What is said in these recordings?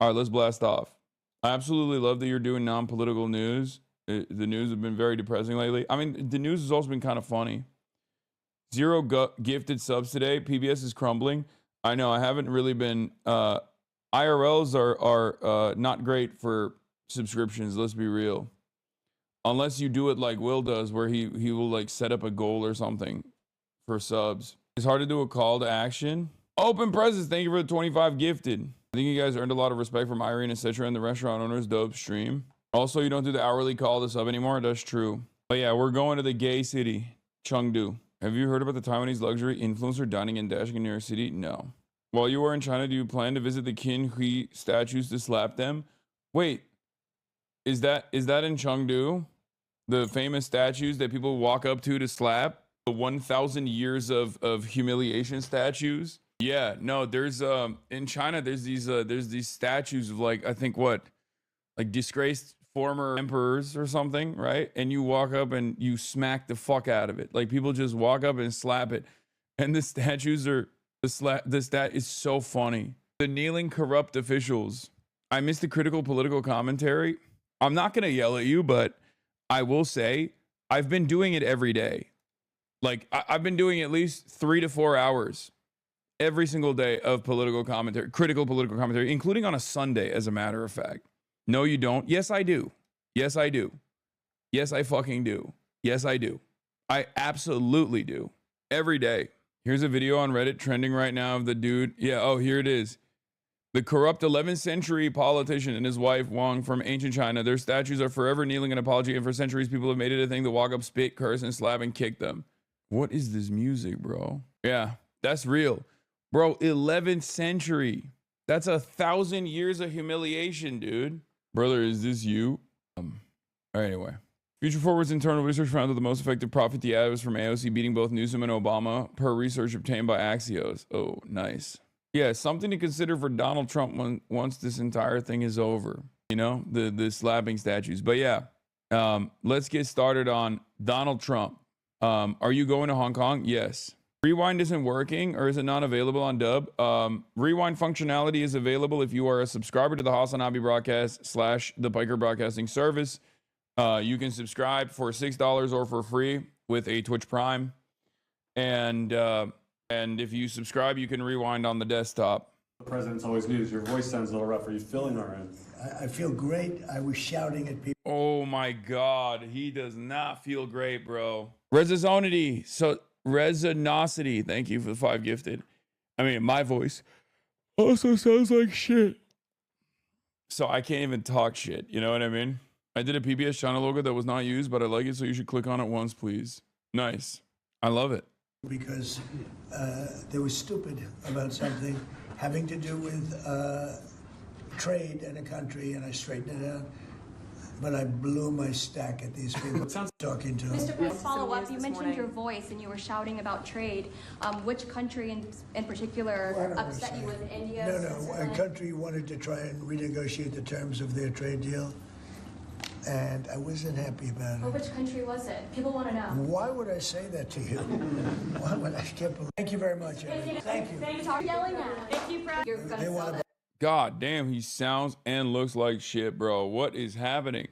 All right, let's blast off. I absolutely love that you're doing non-political news. The news have been very depressing lately. I mean, the news has also been kind of funny. Zero gifted subs today. PBS is crumbling. I know. I haven't really been. IRLs are not great for subscriptions. Let's be real. Unless you do it like Will does, where he will like set up a goal or something for subs. It's hard to do a call to action. Open presents. Thank you for the 25 gifted. I think you guys earned a lot of respect from Irene, etc., and the restaurant owners. Dope stream. Also, you don't do the hourly call to sub anymore. That's true. But yeah, we're going to the gay city, Chengdu. Have you heard about the Taiwanese luxury influencer dining and dashing in New York City? No. While you are in China, do you plan to visit the Qin Hui statues to slap them? Wait, is that in Chengdu? The famous statues that people walk up to slap? The 1,000 years of humiliation statues? Yeah, no, there's in China there's these statues of like I think what? Like disgraced former emperors or something, right? And you walk up and you smack the fuck out of it. Like people just walk up and slap it. And the statues are the stat is so funny. The kneeling corrupt officials. I missed the critical political commentary. I'm not gonna yell at you, but I will say I've been doing it every day. Like I've been doing at least 3 to 4 hours every single day of political commentary, critical political commentary, including on a Sunday, as a matter of fact. No, you don't. Yes, I do. Yes, I do. Yes, I fucking do. Yes, I do. I absolutely do. Every day. Here's a video on Reddit trending right now of the dude. Yeah, oh, here it is. The corrupt 11th century politician and his wife, Wang, from ancient China. Their statues are forever kneeling in apology, and for centuries, people have made it a thing to walk up, spit, curse, and slap and kick them. What is this music, bro? Yeah, that's real. Bro, 11th century. That's 1,000 years of humiliation, dude. Brother, is this you? All right, anyway. Future Forward's internal research found that the most effective profit the ad was from AOC beating both Newsom and Obama per research obtained by Axios. Oh, nice. Yeah, something to consider for Donald Trump once this entire thing is over. You know, the slapping statues. But yeah, let's get started on Donald Trump. Are you going to Hong Kong? Yes. Rewind isn't working, or is it not available on Dub? Rewind functionality is available if you are a subscriber to the Hasanabi broadcast / the Piker Broadcasting Service. You can subscribe for $6 or for free with a Twitch Prime. And if you subscribe, you can rewind on the desktop. The president's always news. Your voice sounds a little rough. Are you feeling all right? I feel great. I was shouting at people. Oh my God. He does not feel great, bro. Resonosity. So Resonosity. Thank you for the 5 gifted. I mean, my voice also sounds like shit. So I can't even talk shit. You know what I mean? I did a PBS channel logo that was not used, but I like it, so you should click on it once, please. Nice. I love it. Because they were stupid about something having to do with trade in a country, and I straightened it out. But I blew my stack at these people talking to them. Mr. President, follow up. You mentioned your voice and you were shouting about trade. Which country in particular upset you with India? No, a country wanted to try and renegotiate the terms of their trade deal, and I wasn't happy about it. Well, which country was it? People want to know. Why would I say that to you? Why would I can't believe? Thank you very much, Evan. Thank you. Thank you. Yelling at. Thank you for. You're gonna sell that. God damn, he sounds and looks like shit, bro. What is happening?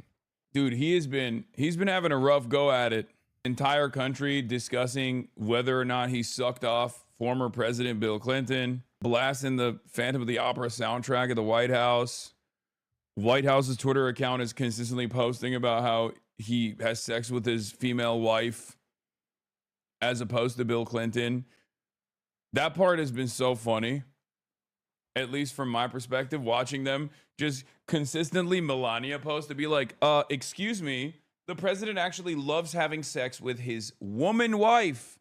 Dude, he's been having a rough go at it. Entire country discussing whether or not he sucked off former President Bill Clinton, blasting the Phantom of the Opera soundtrack at the White House. White House's Twitter account is consistently posting about how he has sex with his female wife as opposed to Bill Clinton. That part has been so funny. At least from my perspective, watching them just consistently Melania post to be like, excuse me, the president actually loves having sex with his woman wife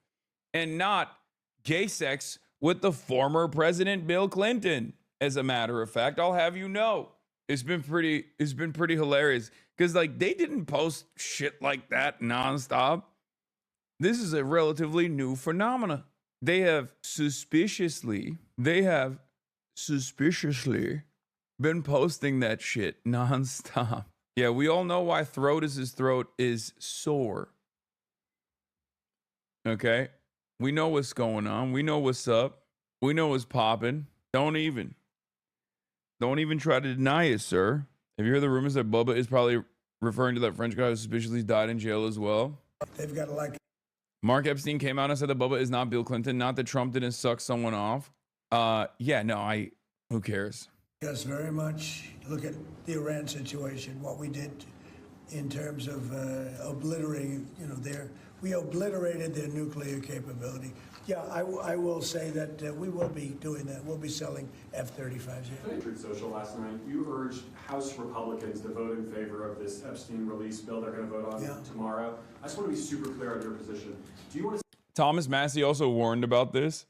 and not gay sex with the former president Bill Clinton. As a matter of fact, I'll have you know, it's been pretty hilarious because like they didn't post shit like that nonstop. This is a relatively new phenomena. They have suspiciously been posting that shit nonstop. Yeah, we all know why Throatus's throat is sore. Okay? We know what's going on. We know what's up. We know what's popping. Don't even. Don't even try to deny it, sir. Have you heard the rumors that Bubba is probably referring to that French guy who suspiciously died in jail as well? They've got to like. Mark Epstein came out and said that Bubba is not Bill Clinton, not that Trump didn't suck someone off. Yeah, no, who cares? Us very much. Look at the Iran situation, what we did in terms of obliterating, we obliterated their nuclear capability. Yeah, I will say that we will be doing that. We'll be selling F-35s. Truth Social last night, you urged House Republicans to vote in favor of this Epstein release bill they're going to vote on tomorrow. I just want to be super clear on your position. Do you want to... Thomas Massey also warned about this,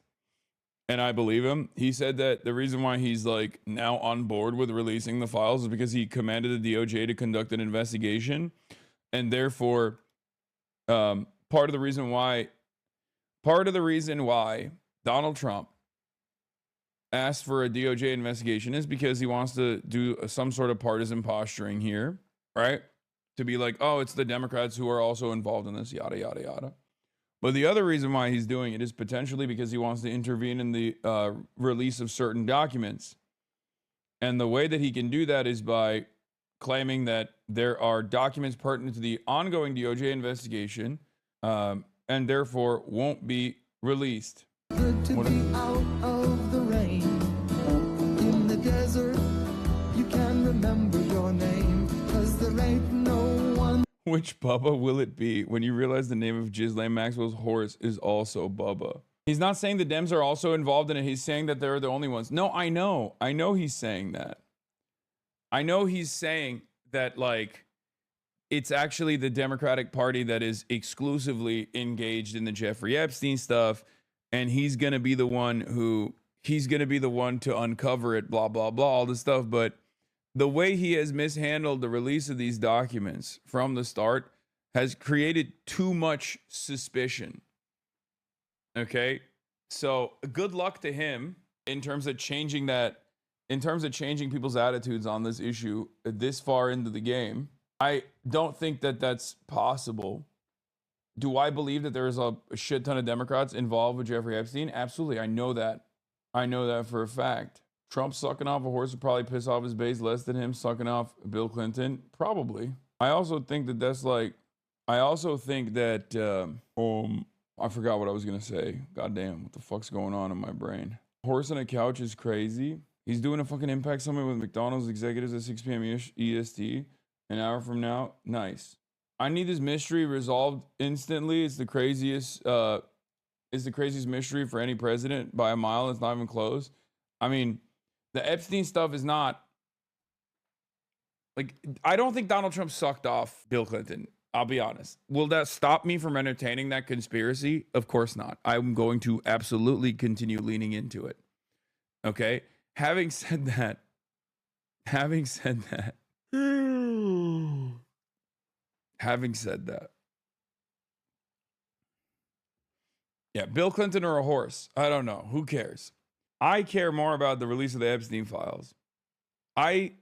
and I believe him. He said that the reason why he's like now on board with releasing the files is because he commanded the DOJ to conduct an investigation, and therefore part of the reason why Donald Trump asked for a DOJ investigation is because he wants to do some sort of partisan posturing here, right? To be like, oh, it's the Democrats who are also involved in this, yada, yada, yada. But the other reason why he's doing it is potentially because he wants to intervene in the release of certain documents. And the way that he can do that is by claiming that there are documents pertinent to the ongoing DOJ investigation and therefore won't be released. Good to be out of the rain. In the desert, you can remember your name, 'cause there ain't no one. Which Bubba will it be when you realize the name of Ghislaine Maxwell's horse is also Bubba? He's not saying the Dems are also involved in it. He's saying that they're the only ones. No, I know. I know he's saying that. I know he's saying that, like, it's actually the Democratic Party that is exclusively engaged in the Jeffrey Epstein stuff, and he's going to be the one to uncover it, blah, blah, blah, all this stuff. But the way he has mishandled the release of these documents from the start has created too much suspicion. Okay? So good luck to him in terms of changing people's attitudes on this issue this far into the game. I don't think that that's possible. Do I believe that there's a shit ton of Democrats involved with Jeffrey Epstein? Absolutely. I know that. I know that for a fact. Trump sucking off a horse would probably piss off his base less than him sucking off Bill Clinton. Probably. I also think that I forgot what I was going to say. Goddamn, what the fuck's going on in my brain? Horse on a couch is crazy. He's doing a fucking impact summit with McDonald's executives at 6 p.m. EST. An hour from now. Nice. I need this mystery resolved instantly. It's the craziest mystery for any president by a mile. It's not even close. I mean, the Epstein stuff is not like, I don't think Donald Trump sucked off Bill Clinton. I'll be honest. Will that stop me from entertaining that conspiracy? Of course not. I'm going to absolutely continue leaning into it. Okay. Having said that, yeah, Bill Clinton or a horse? I don't know. Who cares? I care more about the release of the Epstein files. I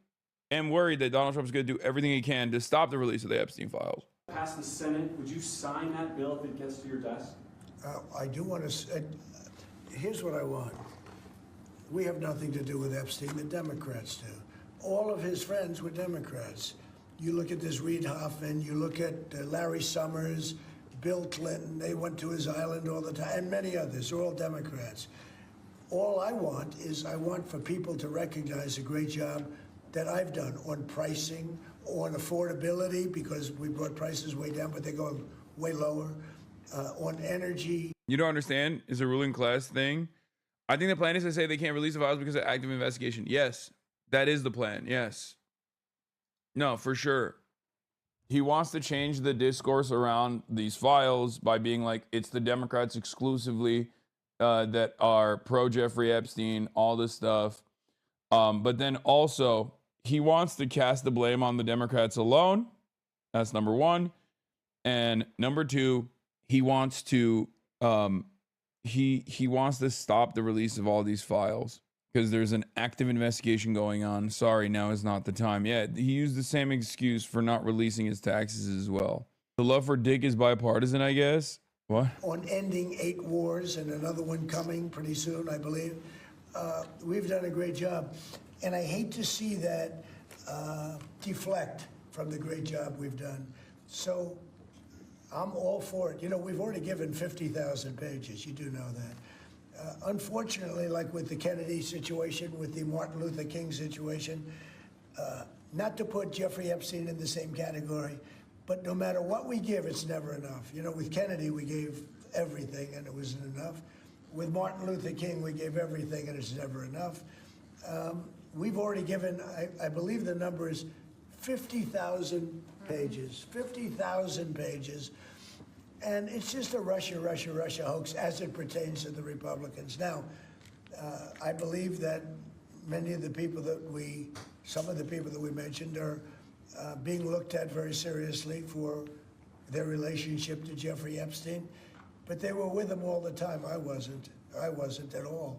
am worried that Donald Trump's going to do everything he can to stop the release of the Epstein files. Pass the Senate, would you sign that bill if it gets to your desk? I do want to. Here's what I want. We have nothing to do with Epstein. The Democrats do. All of his friends were Democrats. You look at this Reid Hoffman, you look at Larry Summers, Bill Clinton, they went to his island all the time, and many others, they're all Democrats. All I want for people to recognize the great job that I've done on pricing, on affordability, because we brought prices way down, but they're going way lower, on energy. You don't understand? It's a ruling class thing. I think the plan is to say they can't release the files because of active investigation. Yes, that is the plan. Yes. No, for sure. He wants to change the discourse around these files by being like, it's the Democrats exclusively that are pro Jeffrey Epstein, all this stuff. But then also, he wants to cast the blame on the Democrats alone. That's number one. And number two, he wants to he wants to stop the release of all these files because there's an active investigation going on. Sorry, now is not the time. Yeah, he used the same excuse for not releasing his taxes as well. The love for Dick is bipartisan, I guess. What? On ending 8 wars and another one coming pretty soon, I believe. We've done a great job. And I hate to see that deflect from the great job we've done. So I'm all for it. You know, we've already given 50,000 pages. You do know that. Unfortunately, like with the Kennedy situation, with the Martin Luther King situation, not to put Jeffrey Epstein in the same category, but no matter what we give, it's never enough. You know, with Kennedy, we gave everything and it wasn't enough. With Martin Luther King, we gave everything and it's never enough. We've already given, I believe the number is 50,000 pages, 50,000 pages. And it's just a Russia hoax as it pertains to the Republicans. Now, I believe that many of the people some of the people that we mentioned are being looked at very seriously for their relationship to Jeffrey Epstein, but they were with him all the time. I wasn't at all.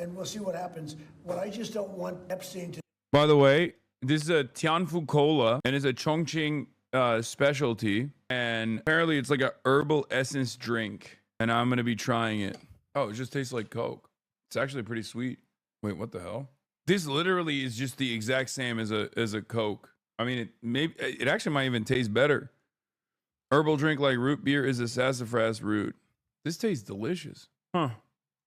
And we'll see what happens. What I just don't want Epstein to... By the way, this is a Tianfu Cola, and it's a Chongqing specialty. And apparently it's like a herbal essence drink. And I'm going to be trying it. Oh, it just tastes like Coke. It's actually pretty sweet. Wait, what the hell? This literally is just the exact same as a Coke. I mean, it actually might even taste better. Herbal drink like root beer is a sassafras root. This tastes delicious. Huh.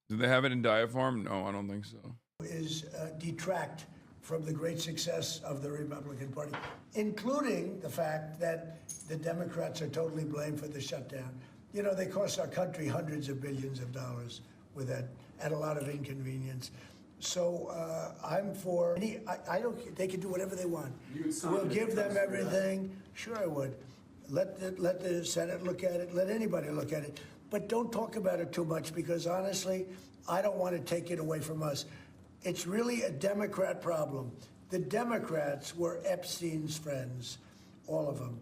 Do they have it in diaform? No, I don't think so. Is detract from the great success of the Republican Party, including the fact that the Democrats are totally blamed for the shutdown. You know, they cost our country hundreds of billions of dollars with that, at a lot of inconvenience. So I'm for, I don't, they can do whatever they want. We'll give them everything. Sure I would. Let the Senate look at it, let anybody look at it. But don't talk about it too much because honestly, I don't want to take it away from us. It's really a Democrat problem. The Democrats were Epstein's friends, all of them.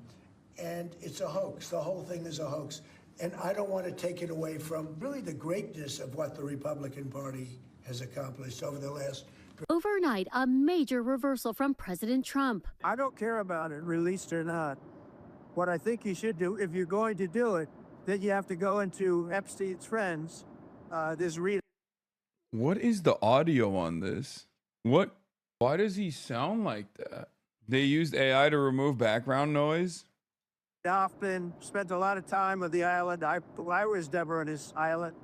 And it's a hoax. The whole thing is a hoax. And I don't want to take it away from really the greatness of what the Republican Party has accomplished over the last... Overnight, a major reversal from President Trump. I don't care about it, released or not. What I think you should do, if you're going to do it, then you have to go into Epstein's friends, What is the audio on this? Why does he sound like that? They used AI to remove background noise? Hoffman spent a lot of time on the island. I was Deborah on his island.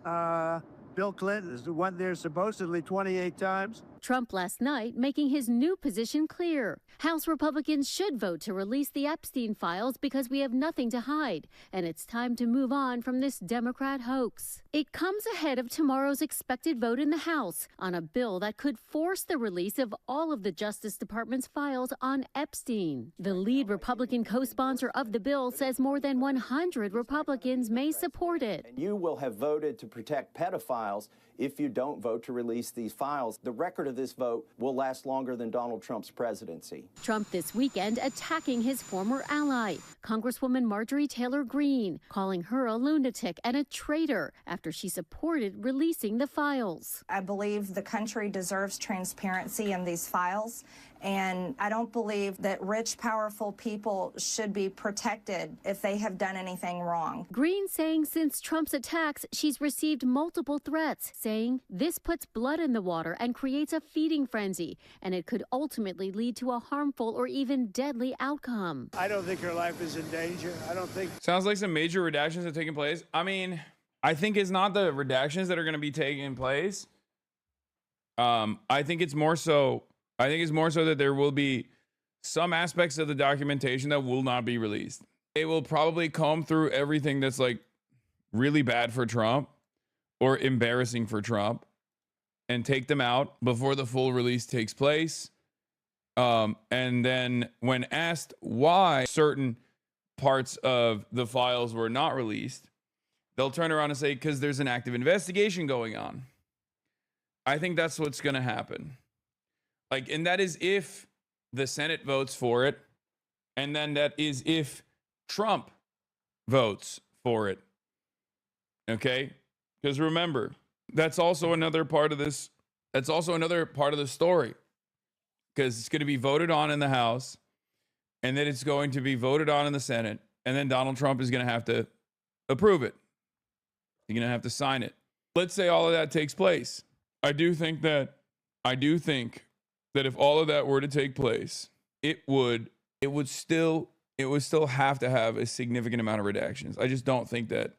Bill Clinton went there supposedly 28 times. Trump last night making his new position clear. House Republicans should vote to release the Epstein files because we have nothing to hide, and it's time to move on from this Democrat hoax. It comes ahead of tomorrow's expected vote in the House on a bill that could force the release of all of the Justice Department's files on Epstein. The lead Republican co-sponsor of the bill says more than 100 Republicans may support it. And you will have voted to protect pedophiles if you don't vote to release these files. The record of this vote will last longer than Donald Trump's presidency. Trump this weekend attacking his former ally, Congresswoman Marjorie Taylor Greene, calling her a lunatic and a traitor after she supported releasing the files. I believe the country deserves transparency in these files, and I don't believe that rich, powerful people should be protected if they have done anything wrong. Greene saying since Trump's attacks, she's received multiple threats, saying this puts blood in the water and creates a feeding frenzy, and it could ultimately lead to a harmful or even deadly outcome. I don't think her life is in danger. I don't think... Sounds like some major redactions are taking place. I mean, I think it's not the redactions that are going to be taking place. I think it's more so that there will be some aspects of the documentation that will not be released. They will probably comb through everything that's like really bad for Trump or embarrassing for Trump and take them out before the full release takes place. And then when asked why certain parts of the files were not released, they'll turn around and say, because there's an active investigation going on. I think that's what's going to happen. Like, and that is if the Senate votes for it. And then that is if Trump votes for it. Okay? Because remember, that's also another part of this. That's also another part of the story. Because it's going to be voted on in the House. And then it's going to be voted on in the Senate. And then Donald Trump is going to have to approve it. He's going to have to sign it. Let's say all of that takes place. I do think that I do think that if all of that were to take place, it would still have to have a significant amount of redactions. I just don't think that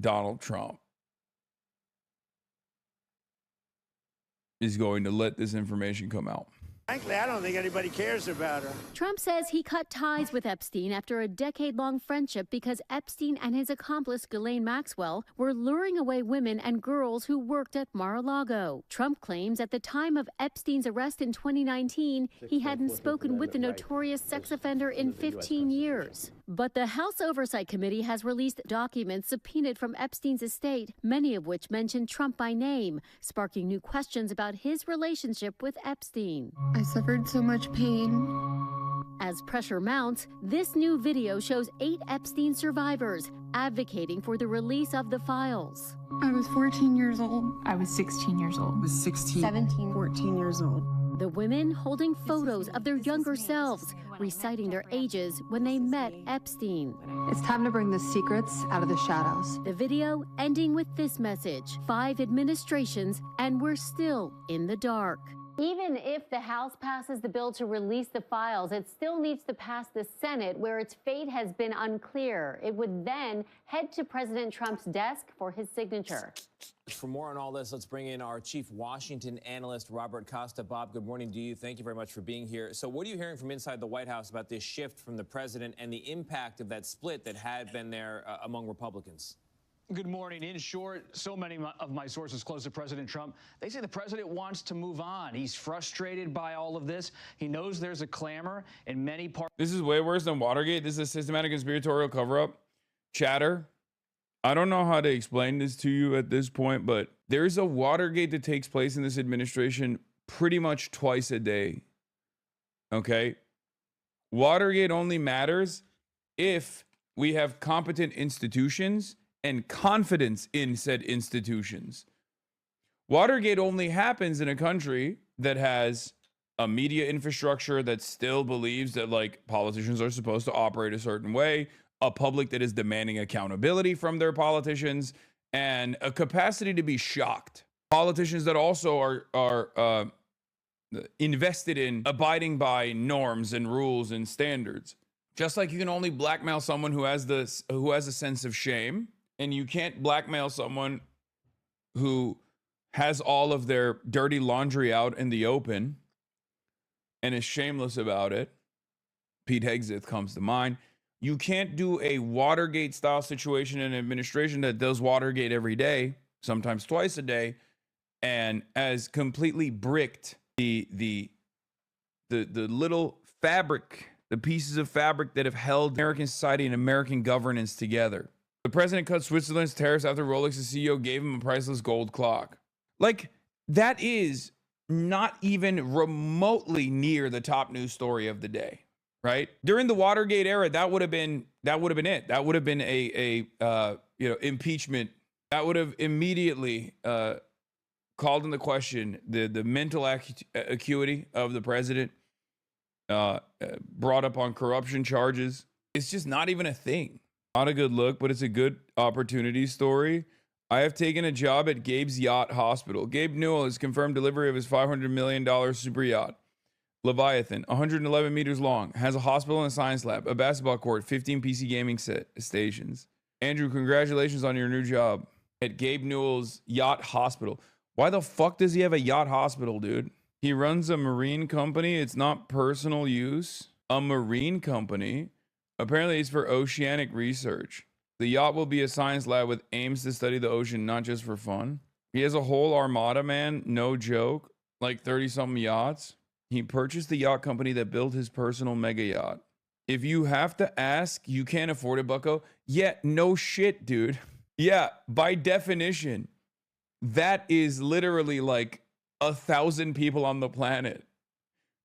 Donald Trump is going to let this information come out. Frankly, I don't think anybody cares about her. Trump says he cut ties with Epstein after a decade-long friendship because Epstein and his accomplice Ghislaine Maxwell were luring away women and girls who worked at Mar-a-Lago. Trump claims at the time of Epstein's arrest in 2019, he hadn't spoken with the notorious sex offender in 15 years. But the House Oversight Committee has released documents subpoenaed from Epstein's estate, many of which mention Trump by name, sparking new questions about his relationship with Epstein. I suffered so much pain. As pressure mounts, this new video shows 8 Epstein survivors advocating for the release of the files. I was 14 years old. I was 16 years old. I was 16. 17. 14 years old. The women holding photos of their younger selves, reciting their ages when they met Epstein. It's time to bring the secrets out of the shadows. The video ending with this message: 5 administrations and we're still in the dark. Even if the House passes the bill to release the files, it still needs to pass the Senate, where its fate has been unclear. It would then head to President Trump's desk for his signature. For more on all this, let's bring in our chief Washington analyst, Robert Costa. Bob, good morning to you. Thank you very much for being here. So what are you hearing from inside the White House about this shift from the president and the impact of that split that had been there among Republicans? Good morning. In short, so many of my sources close to President Trump, they say the president wants to move on. He's frustrated by all of this. He knows there's a clamor in many parts. This is way worse than Watergate. This is a systematic conspiratorial cover-up. Chatter. I don't know how to explain this to you at this point, but there's a Watergate that takes place in this administration pretty much twice a day. Okay? Watergate only matters if we have competent institutions and confidence in said institutions. Watergate only happens in a country that has a media infrastructure that still believes that like politicians are supposed to operate a certain way, a public that is demanding accountability from their politicians, and a capacity to be shocked. Politicians that also are invested in abiding by norms and rules and standards. Just like you can only blackmail someone who has a sense of shame, and you can't blackmail someone who has all of their dirty laundry out in the open and is shameless about it. Pete Hegseth comes to mind. You can't do a Watergate style situation in an administration that does Watergate every day, sometimes twice a day, and has completely bricked the little fabric, the pieces of fabric that have held American society and American governance together. The president cut Switzerland's tariffs after Rolex's CEO gave him a priceless gold clock. Like, that is not even remotely near the top news story of the day, right? During the Watergate era, that would have been it. That would have been a impeachment. That would have immediately called into question the mental acuity of the president, brought up on corruption charges. It's just not even a thing. Not a good look, but it's a good opportunity story. I have taken a job at Gabe's Yacht Hospital. Gabe Newell has confirmed delivery of his $500 million super yacht, Leviathan, 111 meters long, has a hospital and a science lab, a basketball court, 15 PC gaming stations. Andrew, congratulations on your new job at Gabe Newell's Yacht Hospital. Why the fuck does he have a yacht hospital, dude? He runs a marine company. It's not personal use. A marine company. Apparently, it's for oceanic research. The yacht will be a science lab with aims to study the ocean, not just for fun. He has a whole armada, man. No joke. Like 30-something yachts. He purchased the yacht company that built his personal mega yacht. If you have to ask, you can't afford it, bucko. Yeah, no shit, dude. Yeah, by definition, that is literally like 1,000 people on the planet.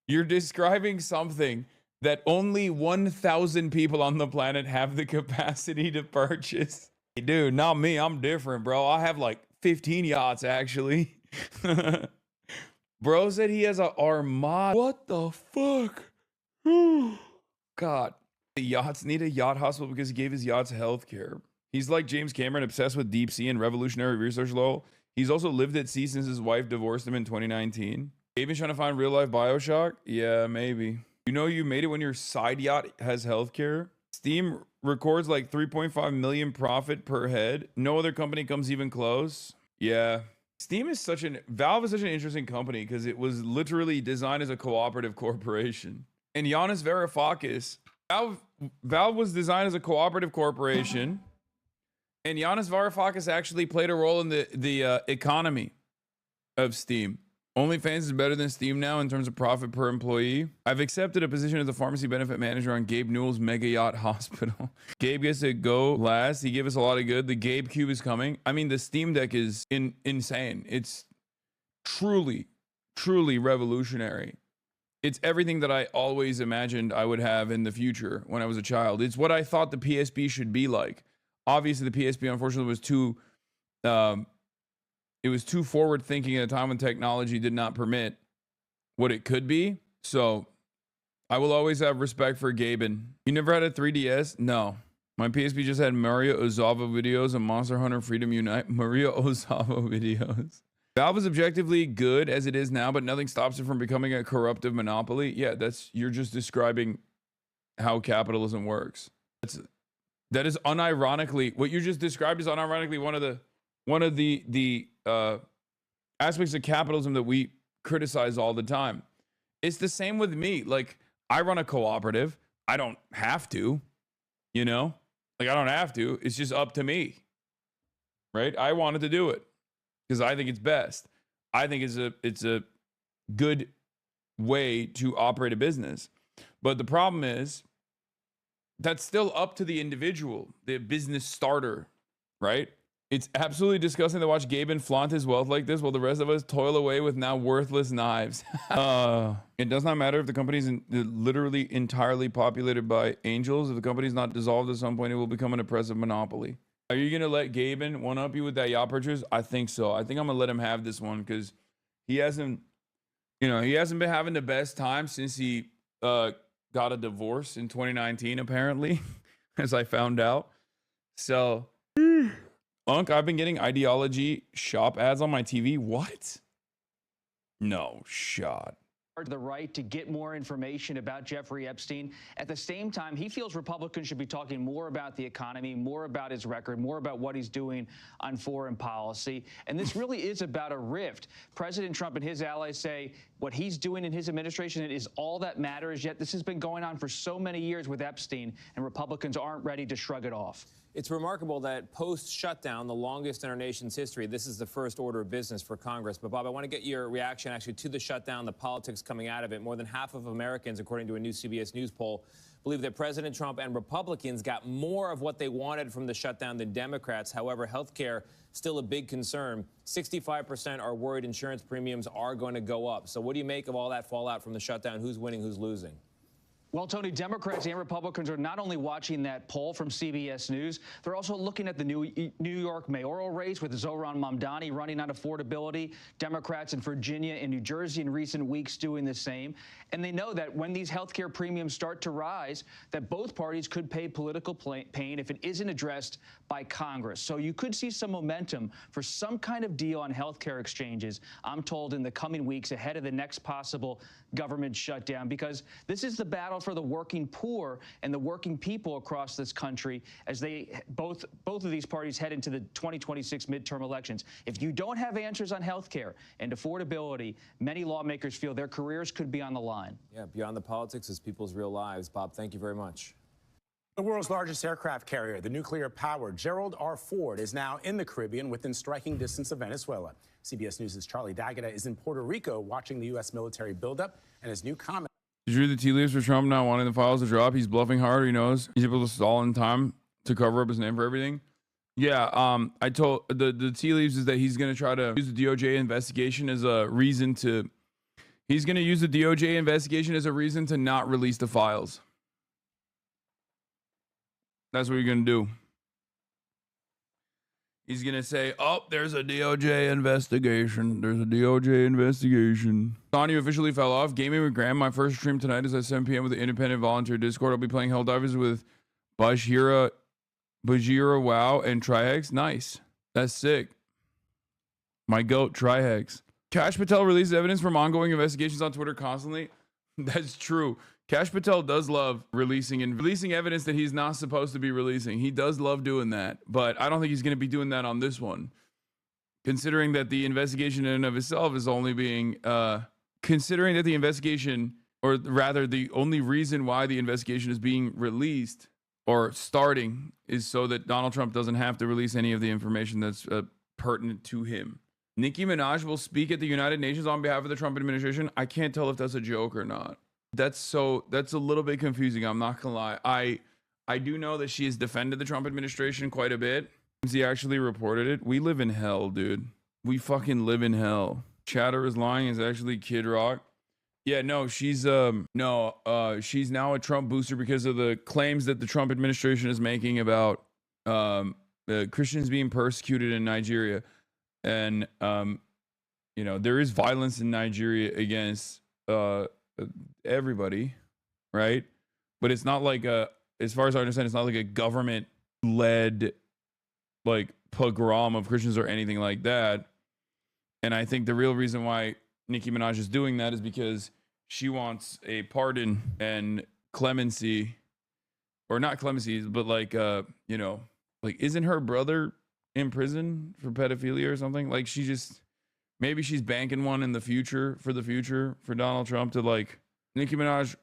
You're describing something that only 1,000 people on the planet have the capacity to purchase. Hey, dude, not me. I'm different, bro. I have like 15 yachts, actually. Bro said he has an armada. What the fuck? God. The yachts need a yacht hospital because he gave his yachts health care. He's like James Cameron, obsessed with deep sea and revolutionary research, lol. He's also lived at sea since his wife divorced him in 2019. Even trying to find real life Bioshock? Yeah, maybe. You know you made it when your side yacht has healthcare? Steam records like 3.5 million profit per head. No other company comes even close. Yeah. Valve is such an interesting company because it was literally designed as a cooperative corporation. And Giannis Varoufakis, Valve was designed as a cooperative corporation. And Giannis Varoufakis actually played a role in the economy of Steam. OnlyFans is better than Steam now in terms of profit per employee. I've accepted a position as a pharmacy benefit manager on Gabe Newell's Mega Yacht Hospital. Gabe gets to go last. He gave us a lot of good. The Gabe Cube is coming. I mean, the Steam Deck is insane. It's truly, truly revolutionary. It's everything that I always imagined I would have in the future when I was a child. It's what I thought the PSP should be like. Obviously, the PSP, unfortunately, was too forward thinking at a time when technology did not permit what it could be. So I will always have respect for Gaben. You never had a 3DS? No. My PSP just had Mario Ozawa videos and Monster Hunter Freedom Unite. Mario Ozawa videos. Valve is objectively good as it is now, but nothing stops it from becoming a corruptive monopoly. Yeah, you're just describing how capitalism works. That is unironically, what you just described is unironically one of the aspects of capitalism that we criticize all the time. It's the same with me. Like, I run a cooperative. I don't have to, you know? Like, I don't have to. It's just up to me, right? I wanted to do it because I think it's best. I think it's a good way to operate a business. But the problem is, that's still up to the individual, the business starter, right? It's absolutely disgusting to watch Gaben flaunt his wealth like this while the rest of us toil away with now worthless knives. It does not matter if the company is literally entirely populated by angels. If the company is not dissolved at some point, it will become an oppressive monopoly. Are you going to let Gaben one-up you with that yacht purchase? I think so. I think I'm going to let him have this one because he hasn't been having the best time since he got a divorce in 2019, apparently, as I found out. So, Unc, I've been getting ideology shop ads on my TV. What? No shot. The right to get more information about Jeffrey Epstein. At the same time, he feels Republicans should be talking more about the economy, more about his record, more about what he's doing on foreign policy. And this really is about a rift. President Trump and his allies say what he's doing in his administration is all that matters, yet this has been going on for so many years with Epstein, and Republicans aren't ready to shrug it off. It's remarkable that post-shutdown, the longest in our nation's history, this is the first order of business for Congress. But, Bob, I want to get your reaction, actually, to the shutdown, the politics coming out of it. More than half of Americans, according to a new CBS News poll, believe that President Trump and Republicans got more of what they wanted from the shutdown than Democrats. However, health care still a big concern. 65% are worried insurance premiums are going to go up. So what do you make of all that fallout from the shutdown? Who's winning, who's losing? Well, Tony, Democrats and Republicans are not only watching that poll from CBS News, they're also looking at the New York mayoral race with Zohran Mamdani running on affordability, Democrats in Virginia and New Jersey in recent weeks doing the same. And they know that when these health care premiums start to rise, that both parties could pay political pain if it isn't addressed by Congress. So you could see some momentum for some kind of deal on health care exchanges, I'm told, in the coming weeks ahead of the next possible government shutdown, because this is the battle for the working poor and the working people across this country as they both of these parties head into the 2026 midterm elections. If you don't have answers on health care and affordability, many lawmakers feel their careers could be on the line. Yeah, beyond the politics is people's real lives. Bob, thank you very much. The world's largest aircraft carrier, the nuclear-powered Gerald R. Ford, is now in the Caribbean within striking distance of Venezuela. CBS News' Charlie D'Agata is in Puerto Rico watching the U.S. military buildup, and his new comment. Did you read the tea leaves for Trump not wanting the files to drop? He's bluffing hard. He knows he's able to stall in time to cover up his name for everything. Yeah, I told the tea leaves is that he's going to try to use the DOJ investigation as a reason to. He's going to use the DOJ investigation as a reason to not release the files. That's what you're going to do. He's going to say, oh, there's a DOJ investigation. There's a DOJ investigation. Sonny officially fell off. Gaming with Graham. My first stream tonight is at 7 p.m. with the Independent Volunteer Discord. I'll be playing Helldivers with Bashira Bajira, wow, and Trihex. Nice. That's sick. My goat, Trihex. Kash Patel releases evidence from ongoing investigations on Twitter constantly. That's true. Kash Patel does love releasing evidence that he's not supposed to be releasing. He does love doing that, but I don't think he's going to be doing that on this one. Considering that the investigation in and of itself is only being, considering that the investigation, or rather the only reason why the investigation is being released or starting is so that Donald Trump doesn't have to release any of the information that's pertinent to him. Nicki Minaj will speak at the United Nations on behalf of the Trump administration. I can't tell if that's a joke or not. That's a little bit confusing. I'm not gonna lie. I do know that she has defended the Trump administration quite a bit. He actually reported it. We live in hell, dude. We fucking live in hell. Chatter is lying is actually Kid Rock. Yeah, no, she's she's now a Trump booster because of the claims that the Trump administration is making about Christians being persecuted in Nigeria. And there is violence in Nigeria against everybody, right? But it's not like as far as I understand, it's not like a government led like pogrom of Christians or anything like that. And I think the real reason why Nicki Minaj is doing that is because she wants a pardon and clemency, or not clemency, but like isn't her brother in prison for pedophilia or something? Like maybe she's banking one in the future for Donald Trump to, like, Nicki Minaj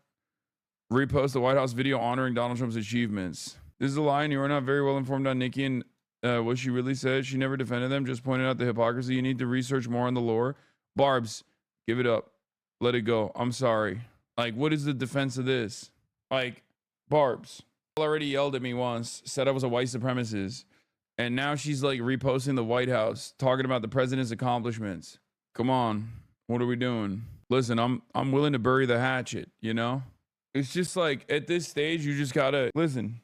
repost the White House video honoring Donald Trump's achievements. This is a lie, and you are not very well informed on Nicki and what she really said. She never defended them, just pointed out the hypocrisy. You need to research more on the lore. Barbs, give it up. Let it go. I'm sorry. Like, what is the defense of this? Like, Barbs already yelled at me once, said I was a white supremacist. And now she's like reposting the White House, talking about the president's accomplishments. Come on. What are we doing? Listen, I'm willing to bury the hatchet, you know? It's just like, at this stage, you just gotta listen.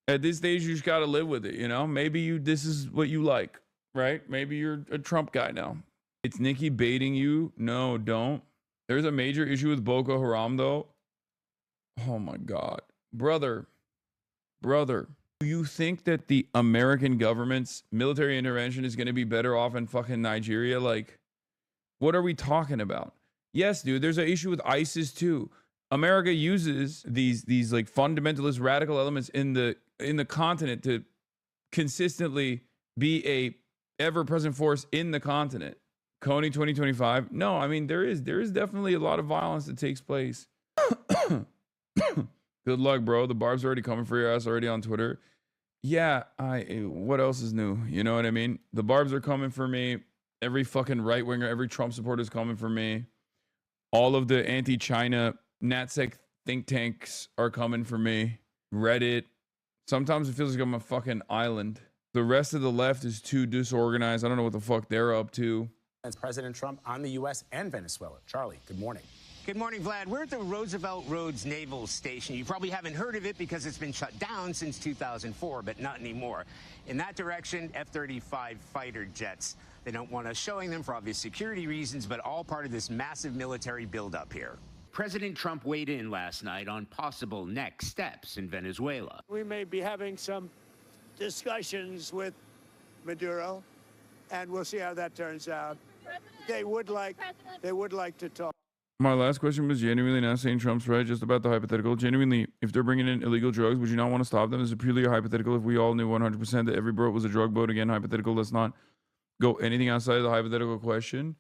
At this stage, you just gotta live with it, you know? Maybe this is what you like, right? Maybe you're a Trump guy now. It's Nicki baiting you. No, don't. There's a major issue with Boko Haram, though. Oh my God. Brother. Do you think that the American government's military intervention is going to be better off in fucking Nigeria? Like, what are we talking about? Yes, dude, there's an issue with ISIS too. America uses these like fundamentalist radical elements in the continent to consistently be a ever-present force in the continent. Coney 2025. No, I mean there is definitely a lot of violence that takes place. Good luck, bro. The Barb's already coming for your ass already on Twitter. Yeah, what else is new? You know what I mean? The Barbs are coming for me. Every fucking right winger, every Trump supporter is coming for me. All of the anti-China NatSec think tanks are coming for me. Reddit. Sometimes it feels like I'm a fucking island. The rest of the left is too disorganized. I don't know what the fuck they're up to. That's President Trump on the U.S. and Venezuela. Charlie, good morning. Good morning, Vlad. We're at the Roosevelt Roads Naval Station. You probably haven't heard of it because it's been shut down since 2004, but not anymore. In that direction, F-35 fighter jets. They don't want us showing them for obvious security reasons, but all part of this massive military buildup here. President Trump weighed in last night on possible next steps in Venezuela. We may be having some discussions with Maduro, and we'll see how that turns out. They would like to talk. My last question was genuinely not saying Trump's right, just about the hypothetical. Genuinely, if they're bringing in illegal drugs, would you not want to stop them? This is purely a hypothetical. If we all knew 100% that every boat was a drug boat, again, hypothetical, let's not go anything outside of the hypothetical question.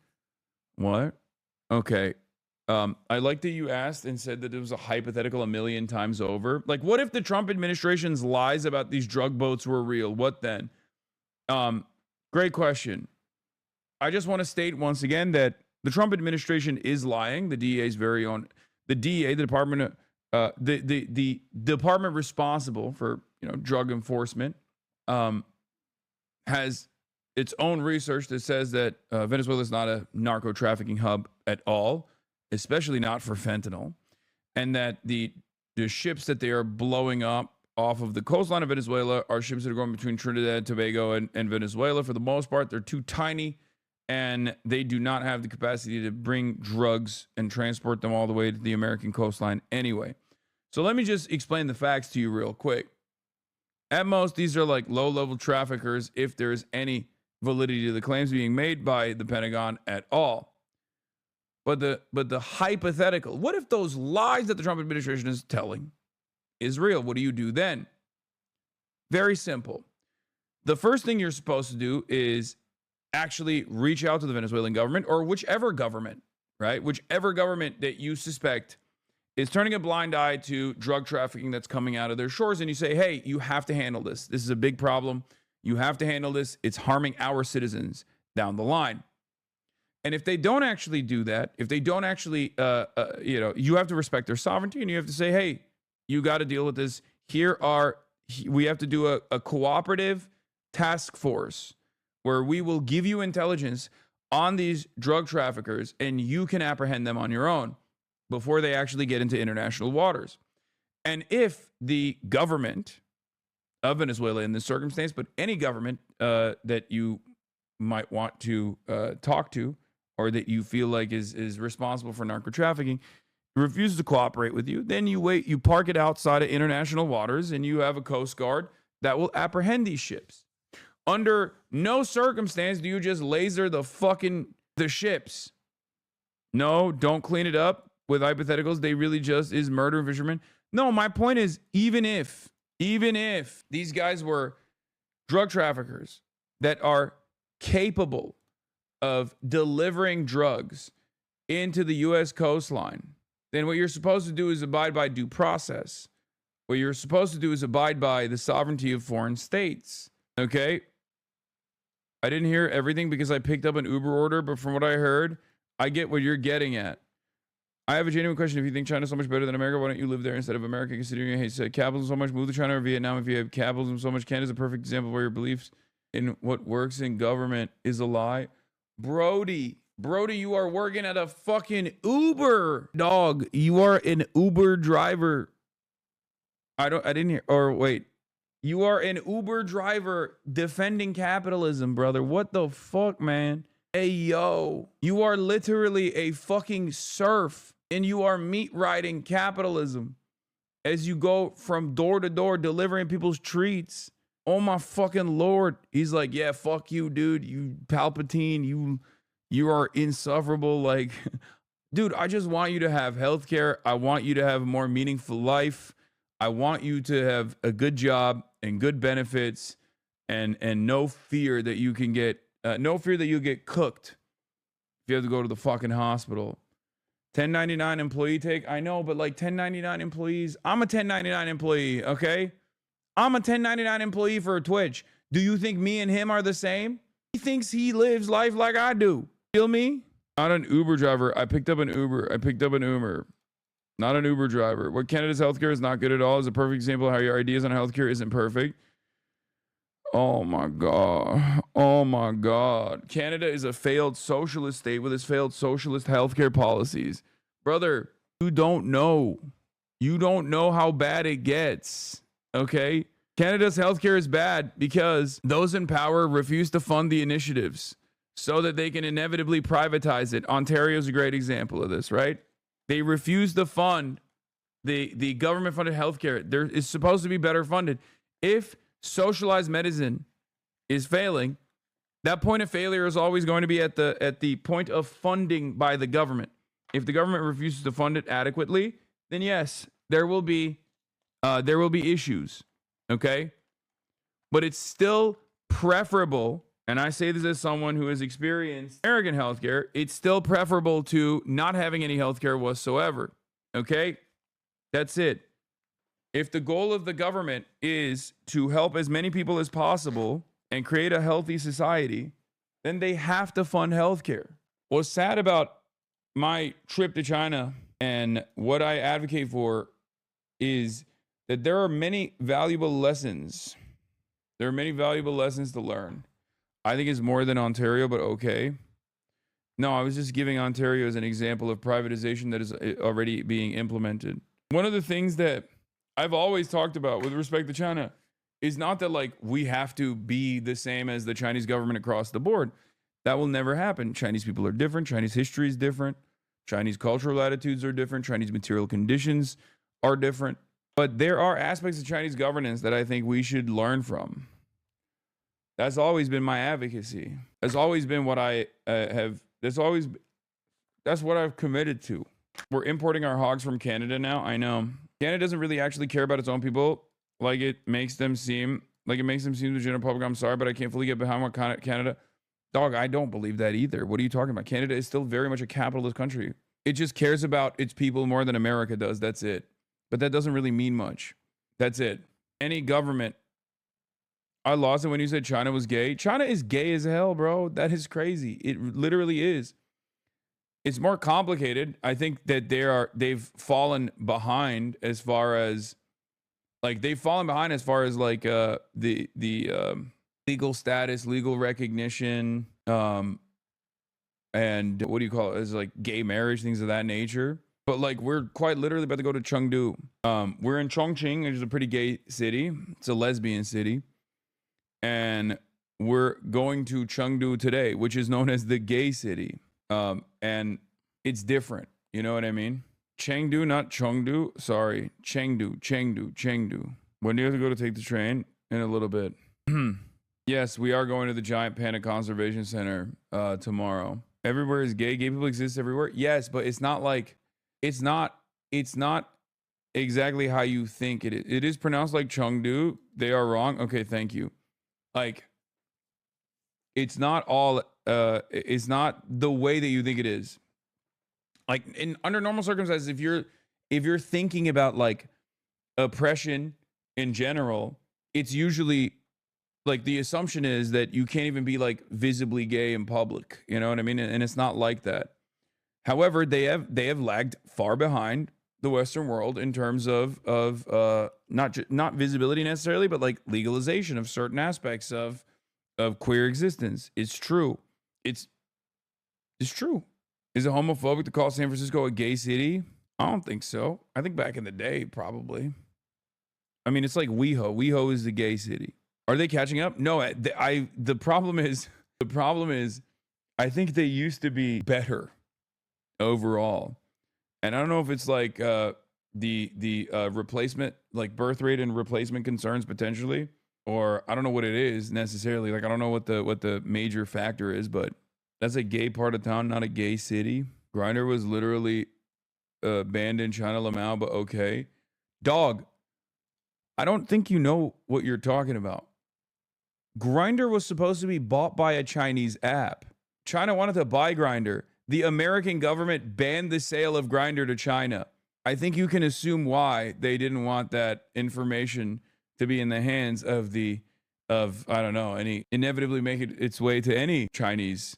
What? Okay. I like that you asked and said that it was a hypothetical a million times over. Like, what if the Trump administration's lies about these drug boats were real? What then? Great question. I just want to state once again that the Trump administration is lying. The DEA's very own, the DEA, the department, the department responsible for drug enforcement, has its own research that says that Venezuela is not a narco trafficking hub at all, especially not for fentanyl, and that the ships that they are blowing up off of the coastline of Venezuela are ships that are going between Trinidad, Tobago, and Venezuela. For the most part, they're too tiny, and they do not have the capacity to bring drugs and transport them all the way to the American coastline anyway. So let me just explain the facts to you real quick. At most, these are like low-level traffickers if there's any validity to the claims being made by the Pentagon at all. But the hypothetical, what if those lies that the Trump administration is telling is real? What do you do then? Very simple. The first thing you're supposed to do is actually reach out to the Venezuelan government, or whichever government, right? Whichever government that you suspect is turning a blind eye to drug trafficking that's coming out of their shores. And you say, hey, you have to handle this. This is a big problem. You have to handle this. It's harming our citizens down the line. And if they don't actually do that, if they don't actually, you have to respect their sovereignty, and you have to say, hey, you got to deal with this. We have to do a cooperative task force where we will give you intelligence on these drug traffickers, and you can apprehend them on your own before they actually get into international waters. And if the government of Venezuela in this circumstance, but any government that you might want to talk to, or that you feel like is responsible for narco trafficking, refuses to cooperate with you, then you park it outside of international waters, and you have a Coast Guard that will apprehend these ships. Under no circumstance do you just laser the ships. No, don't clean it up with hypotheticals. They really just is murder fishermen. No, my point is, even if these guys were drug traffickers that are capable of delivering drugs into the U.S. coastline, then what you're supposed to do is abide by due process. What you're supposed to do is abide by the sovereignty of foreign states. Okay? I didn't hear everything because I picked up an Uber order, but from what I heard, I get what you're getting at. I have a genuine question. If you think China's so much better than America, why don't you live there instead of America? Considering you hate capitalism so much, move to China or Vietnam. If you have capitalism so much, Canada's a perfect example where your beliefs in what works in government is a lie. Brody, you are working at a fucking Uber, dog. You are an Uber driver. I didn't hear, or wait. You are an Uber driver defending capitalism, brother. What the fuck, man? Hey, yo. You are literally a fucking serf, and you are meat riding capitalism as you go from door to door delivering people's treats. Oh my fucking Lord. He's like, yeah, fuck you, dude. You Palpatine, you are insufferable. Like, dude, I just want you to have healthcare. I want you to have a more meaningful life. I want you to have a good job and good benefits, and no fear that you can get, no fear that you get cooked if you have to go to the fucking hospital. 1099 employee take. I know, but like 1099 employees, I'm a 1099 employee, okay? I'm a 1099 employee for Twitch. Do you think me and him are the same? He thinks he lives life like I do. Feel me? Not an Uber driver. I picked up an Uber. Not an Uber driver. What Canada's healthcare is not good at all is a perfect example of how your ideas on healthcare isn't perfect. Oh my God. Oh my God. Canada is a failed socialist state with its failed socialist healthcare policies. Brother, you don't know. You don't know how bad it gets. Okay? Canada's healthcare is bad because those in power refuse to fund the initiatives so that they can inevitably privatize it. Ontario's a great example of this, right? They refuse to fund the government-funded healthcare. There is supposed to be better funded. If socialized medicine is failing, that point of failure is always going to be at the point of funding by the government. If the government refuses to fund it adequately, then yes, there will be issues. Okay, but it's still preferable. And I say this as someone who has experienced American healthcare. It's still preferable to not having any healthcare whatsoever. Okay? That's it. If the goal of the government is to help as many people as possible and create a healthy society, then they have to fund healthcare. What's sad about my trip to China and what I advocate for is that there are many valuable lessons. There are many valuable lessons to learn. I think it's more than Ontario, but okay. No, I was just giving Ontario as an example of privatization that is already being implemented. One of the things that I've always talked about with respect to China is not that like we have to be the same as the Chinese government across the board. That will never happen. Chinese people are different. Chinese history is different. Chinese cultural attitudes are different. Chinese material conditions are different. But there are aspects of Chinese governance that I think we should learn from. That's always been my advocacy. That's always been what I have. That's what I've committed to. We're importing our hogs from Canada now. I know. Canada doesn't really actually care about its own people like it makes them seem. Like it makes them seem to the general public. I'm sorry, but I can't fully get behind what Canada. Dog, I don't believe that either. What are you talking about? Canada is still very much a capitalist country. It just cares about its people more than America does. That's it. But that doesn't really mean much. That's it. Any government. I lost it when you said China was gay. China is gay as hell, bro. That is crazy. It literally is. It's more complicated. I think that they've fallen behind as far as like the legal status, legal recognition, and what do you call it? It's like gay marriage, things of that nature. But like we're quite literally about to go to Chengdu. We're in Chongqing, which is a pretty gay city. It's a lesbian city. And we're going to Chengdu today, which is known as the gay city. And it's different. You know what I mean? Chengdu, not Chengdu. Sorry. Chengdu. When do you have to go to take the train? In a little bit. Yes, we are going to the Giant Panda Conservation Center tomorrow. Everywhere is gay. Gay people exist everywhere. Yes, but it's not like, it's not exactly how you think it is. It is pronounced like Chengdu. They are wrong. Okay, thank you. Like, it's not all, it's not the way that you think it is. Like under normal circumstances, if you're thinking about like oppression in general, it's usually like the assumption is that you can't even be like visibly gay in public. You know what I mean? And it's not like that. However, they have lagged far behind the Western world in terms of not visibility necessarily, but like legalization of certain aspects of queer existence. It's true. It's true. Is it homophobic to call San Francisco a gay city? I don't think so. I think back in the day, probably. I mean, it's like WeHo. WeHo is the gay city. Are they catching up? No. The problem is, I think they used to be better overall. And I don't know if it's like the replacement, like birth rate and replacement concerns potentially, or I don't know what it is necessarily. Like I don't know what the major factor is, but that's a gay part of town, not a gay city. Grindr was literally banned in China, Lamau, but okay. Dog, I don't think you know what you're talking about. Grindr was supposed to be bought by a Chinese app. China wanted to buy Grindr. The American government banned the sale of Grindr to China. I think you can assume why they didn't want that information to be in the hands of I don't know, inevitably make its way to any Chinese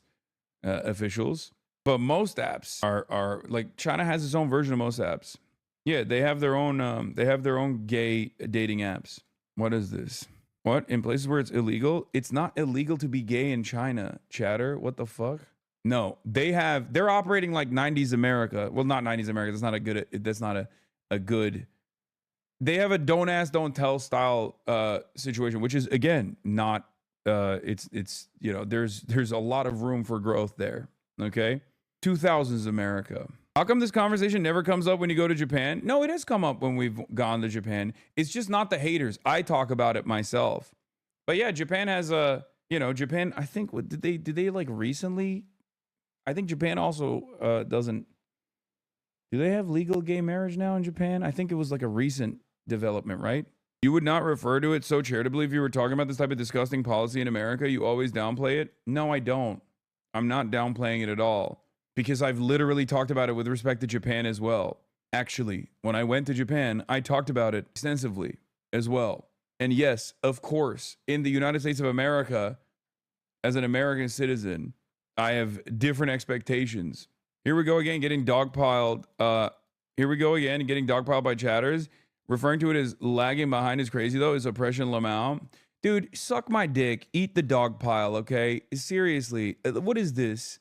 officials. But most apps are like China has its own version of most apps. Yeah, they have their own gay dating apps. What is this? What? In places where it's illegal? It's not illegal to be gay in China, chatter. What the fuck? No, they're operating like 90s America. Well, not 90s America. That's not a good. They have a don't ask, don't tell style situation, which is again not it's you know, there's a lot of room for growth there. Okay. 2000s America. How come this conversation never comes up when you go to Japan? No, it has come up when we've gone to Japan. It's just not the haters. I talk about it myself. But yeah, Japan has Japan, I think, did they like recently? I think Japan also doesn't. Do they have legal gay marriage now in Japan? I think it was like a recent development, right? You would not refer to it so charitably if you were talking about this type of disgusting policy in America. You always downplay it. No, I don't. I'm not downplaying it at all. Because I've literally talked about it with respect to Japan as well. Actually, when I went to Japan, I talked about it extensively as well. And yes, of course, in the United States of America, as an American citizen, I have different expectations. Here we go again, getting dogpiled. Here we go again, getting dogpiled by chatters. Referring to it as lagging behind is crazy, though, is oppression Lamau. Dude, suck my dick. Eat the dog pile, okay? Seriously, what is this?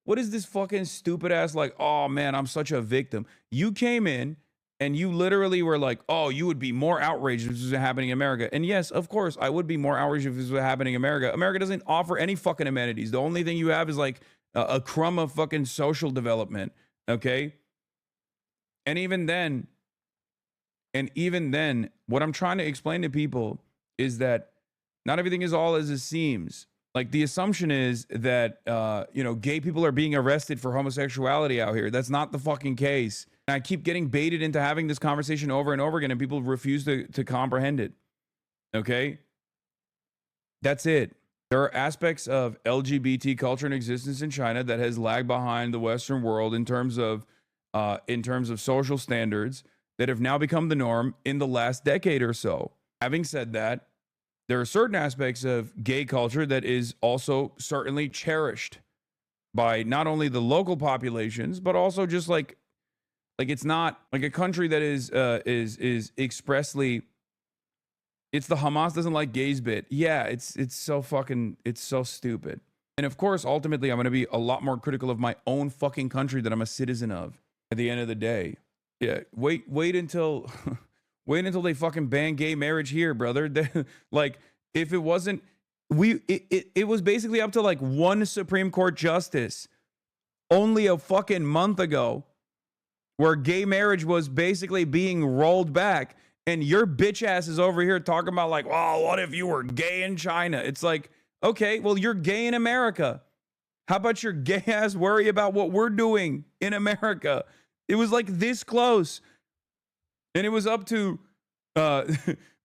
What is this fucking stupid ass like, oh man, I'm such a victim. You came in and you literally were like, oh, you would be more outraged if this was happening in America. And yes, of course, I would be more outraged if this was happening in America. America doesn't offer any fucking amenities. The only thing you have is like a crumb of fucking social development, okay? And even then, And even then, what I'm trying to explain to people is that not everything is all as it seems. Like the assumption is that, gay people are being arrested for homosexuality out here. That's not the fucking case. And I keep getting baited into having this conversation over and over again, and people refuse to comprehend it. Okay? That's it. There are aspects of LGBT culture and existence in China that has lagged behind the Western world in terms of social standards that have now become the norm in the last decade or so. Having said that, there are certain aspects of gay culture that is also certainly cherished by not only the local populations, but also just like it's not like a country that is expressly, it's the Hamas doesn't like gays bit. Yeah, it's so stupid. And of course, ultimately, I'm going to be a lot more critical of my own fucking country that I'm a citizen of at the end of the day. Yeah, wait until they fucking ban gay marriage here, brother. Like, if it wasn't, it was basically up to like one Supreme Court justice only a fucking month ago where gay marriage was basically being rolled back. And your bitch ass is over here talking about like, well, what if you were gay in China? It's like, okay, well, you're gay in America. How about your gay ass worry about what we're doing in America? It was like this close. And it was up to,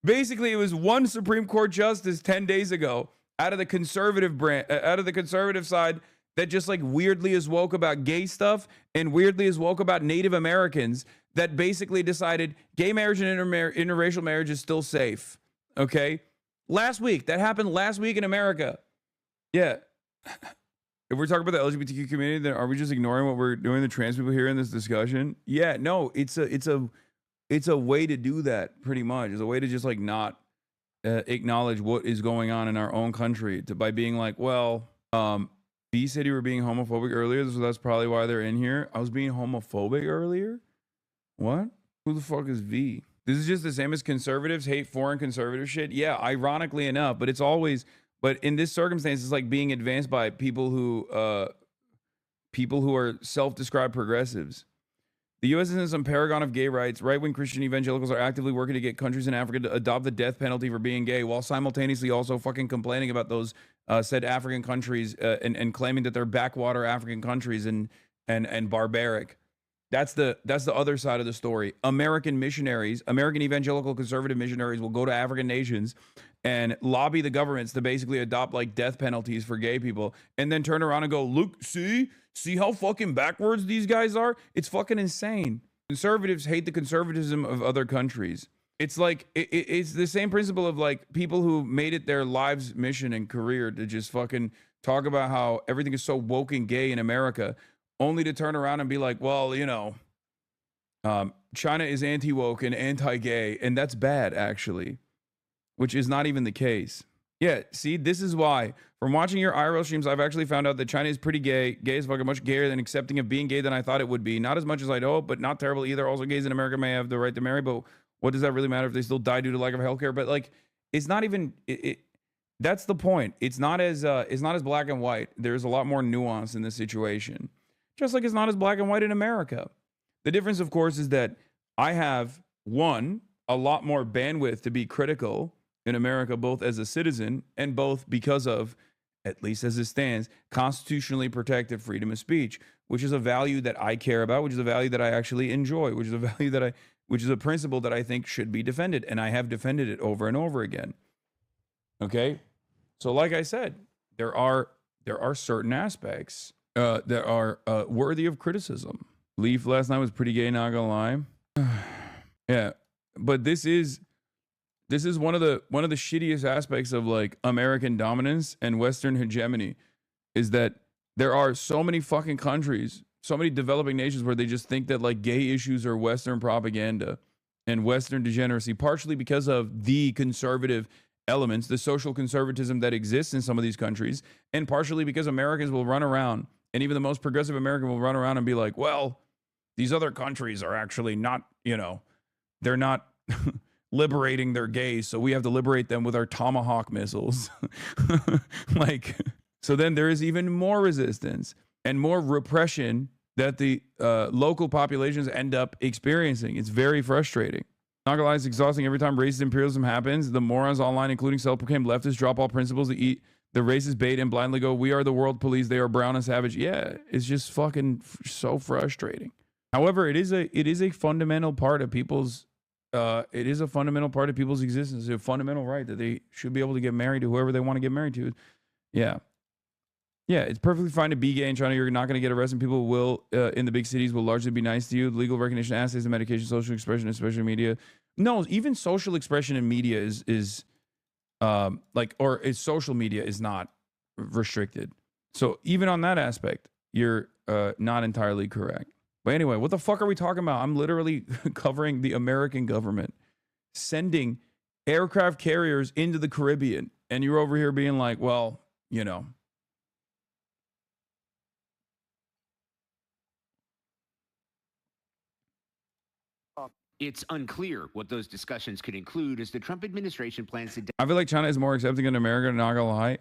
basically it was one Supreme Court justice 10 days ago out of the conservative side that just like weirdly is woke about gay stuff and weirdly is woke about Native Americans that basically decided gay marriage and interracial marriage is still safe. Okay. That happened last week in America. Yeah. If we're talking about the LGBTQ community, then are we just ignoring what we're doing the trans people here in this discussion? Yeah, no, it's a way to do that pretty much. It's a way to just like not acknowledge what is going on in our own country by being like, well, B said you were being homophobic earlier, so that's probably why they're in here. I was being homophobic earlier? What? Who the fuck is V? This is just the same as conservatives hate foreign conservative shit. Yeah, ironically enough, but but in this circumstance, it's like being advanced by people who are self-described progressives. The U.S. is in some paragon of gay rights. Right-wing Christian evangelicals are actively working to get countries in Africa to adopt the death penalty for being gay, while simultaneously also fucking complaining about those said African countries and claiming that they're backwater African countries and barbaric. That's the other side of the story. American missionaries, American evangelical conservative missionaries will go to African nations and lobby the governments to basically adopt like death penalties for gay people and then turn around and go, look, see how fucking backwards these guys are? It's fucking insane. Conservatives hate the conservatism of other countries. It's like, it's the same principle of like people who made it their lives mission and career to just fucking talk about how everything is so woke and gay in America, only to turn around and be like, well, China is anti-woke and anti-gay, and that's bad, actually, which is not even the case. Yeah, see, this is why. From watching your IRL streams, I've actually found out that China is pretty gay. Gay is fucking much gayer than accepting of being gay than I thought it would be. Not as much as I'd hope, but not terrible either. Also, gays in America may have the right to marry, but what does that really matter if they still die due to lack of healthcare? But like, it's not even. That's the point. It's not as black and white. There's a lot more nuance in this situation. Just like it's not as black and white in America. The difference, of course, is that I have, one, a lot more bandwidth to be critical in America, both as a citizen and both because of, at least as it stands, constitutionally protected freedom of speech, which is a value that I care about, which is a value that I actually enjoy, which is a value which is a principle that I think should be defended. And I have defended it over and over again. Okay? So like I said, there are certain aspects that are worthy of criticism. Leaf last night was pretty gay, not gonna lie. Yeah, but this is one of the shittiest aspects of like American dominance and Western hegemony, is that there are so many fucking countries, so many developing nations where they just think that like gay issues are Western propaganda and Western degeneracy, partially because of the conservative elements, the social conservatism that exists in some of these countries, and partially because Americans will run around, and even the most progressive American will run around and be like, well, these other countries are actually not, they're not liberating their gays, so we have to liberate them with our Tomahawk missiles. Like, so then there is even more resistance and more repression that the local populations end up experiencing. It's very frustrating. Not gonna lie, it's exhausting every time racist imperialism happens. The morons online, including self-proclaimed leftists, drop all principles to eat the racist bait and blindly go, we are the world police, they are brown and savage. Yeah, it's just fucking so frustrating. However, it is a fundamental part of people's existence, a fundamental right that they should be able to get married to whoever they want to get married to. Yeah. Yeah, it's perfectly fine to be gay in China. You're not going to get arrested. People will, in the big cities, will largely be nice to you. Legal recognition, assays, and medication, social expression, especially media. No, even social expression in media is social media is not restricted. So even on that aspect, you're not entirely correct. But anyway, what the fuck are we talking about? I'm literally covering the American government sending aircraft carriers into the Caribbean, and you're over here being like, well, you know. It's unclear what those discussions could include as the Trump administration plans to... I feel like China is more accepting of America, not gonna lie.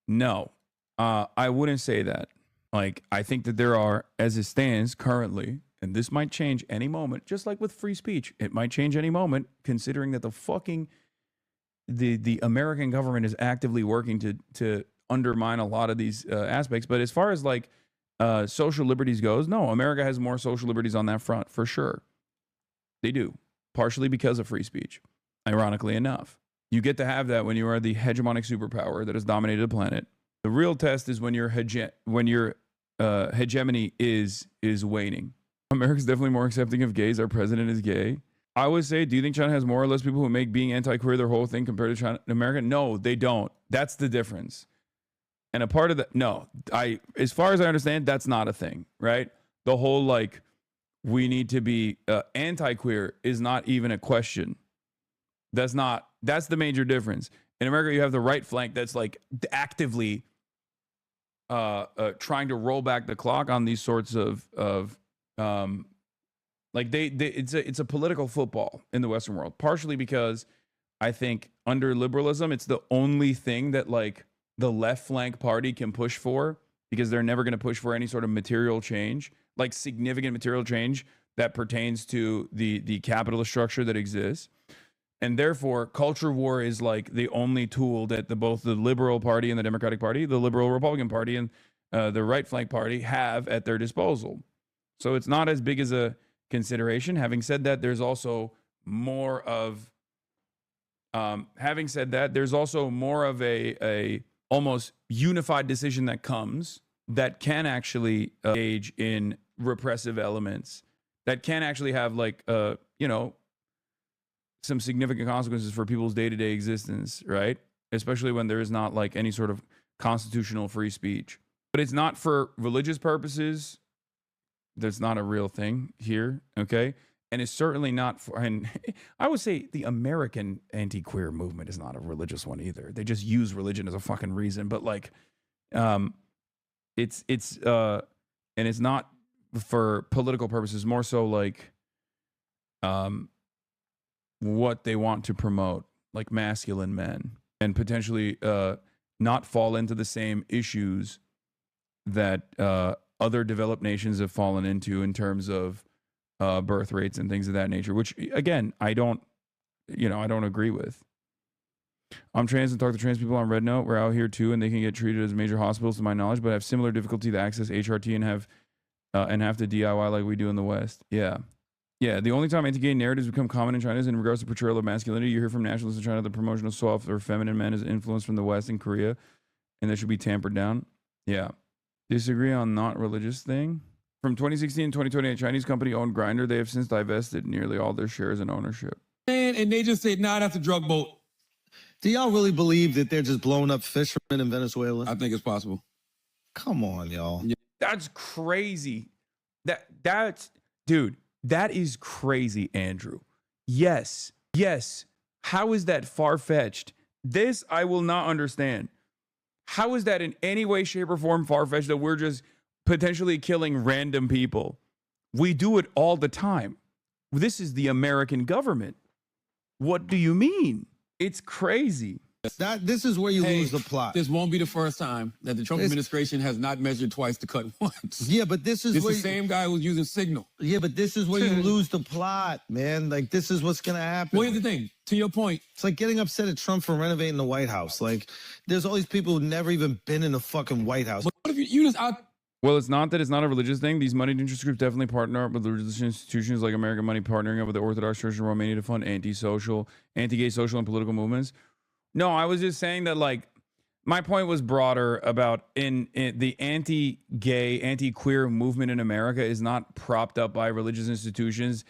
No, I wouldn't say that. Like, I think that there are, as it stands currently, and this might change any moment, just like with free speech, it might change any moment, considering that the American government is actively working to undermine a lot of these aspects. But as far as like social liberties goes, no, America has more social liberties on that front for sure. They do, partially because of free speech. Ironically enough, you get to have that when you are the hegemonic superpower that has dominated the planet. The real test is when your hegemony is waning. America's definitely more accepting of gays. Our president is gay. I would say, do you think China has more or less people who make being anti-queer their whole thing compared to China, America? No, they don't. That's the difference. And a part of that, no, as far as I understand, that's not a thing, right? The whole like, we need to be anti-queer is not even a question. That's the major difference. In America, you have the right flank that's like actively trying to roll back the clock on these sorts of like it's a political football in the Western world, partially because I think under liberalism, it's the only thing that like the left flank party can push for, because they're never going to push for any sort of material change, like significant material change that pertains to the capitalist structure that exists. And therefore, culture war is like the only tool that both the Liberal Party and the Democratic Party, the Liberal Republican Party and the right flank party have at their disposal. So it's not as big as a consideration. Having said that, there's also more of a almost unified decision that comes that can actually engage in repressive elements, that can actually have like some significant consequences for people's day-to-day existence, right? Especially when there is not like any sort of constitutional free speech. But it's not for religious purposes. That's not a real thing here, okay? And it's certainly not for, and I would say the American anti-queer movement is not a religious one either. They just use religion as a fucking reason, but like, and it's not for political purposes, more so like, what they want to promote, like masculine men, and potentially not fall into the same issues that other developed nations have fallen into in terms of birth rates and things of that nature, which again, I don't agree with. I'm trans and talk to trans people on Red Note. We're out here too, and they can get treated as major hospitals to my knowledge, but have similar difficulty to access HRT and have to DIY like we do in the West. Yeah. Yeah, the only time anti-gay narratives become common in China is in regards to portrayal of masculinity. You hear from nationalists in China the promotion of soft or feminine men is influenced from the West and Korea, and that should be tampered down. Yeah. Disagree on not religious thing? From 2016 to 2020, a Chinese company owned Grindr. They have since divested nearly all their shares and ownership. And they just said, nah, that's a drug boat. Do y'all really believe that they're just blowing up fishermen in Venezuela? I think it's possible. Come on, y'all. Yeah. That's crazy. That's dude. That is crazy, Andrew. Yes. How is that far-fetched? This I will not understand. How is that in any way, shape, or form far-fetched that we're just potentially killing random people? We do it all the time. This is the American government. What do you mean? It's crazy. This is where you lose the plot. This won't be the first time that the Trump administration has not measured twice to cut once. Yeah, but this is the same guy who's using Signal. Yeah, but this is where you lose the plot, man. Like, this is what's going to happen. Well, here's the thing. To your point. It's like getting upset at Trump for renovating the White House. Like, there's all these people who've never even been in the fucking White House. But what if you just Well, it's not that it's not a religious thing. These moneyed interest groups definitely partner up with religious institutions like American Money, partnering up with the Orthodox Church in Romania to fund anti-social, anti-gay social and political movements. No, I was just saying that, like, my point was broader about in the anti-gay, anti-queer movement in America is not propped up by religious institutions.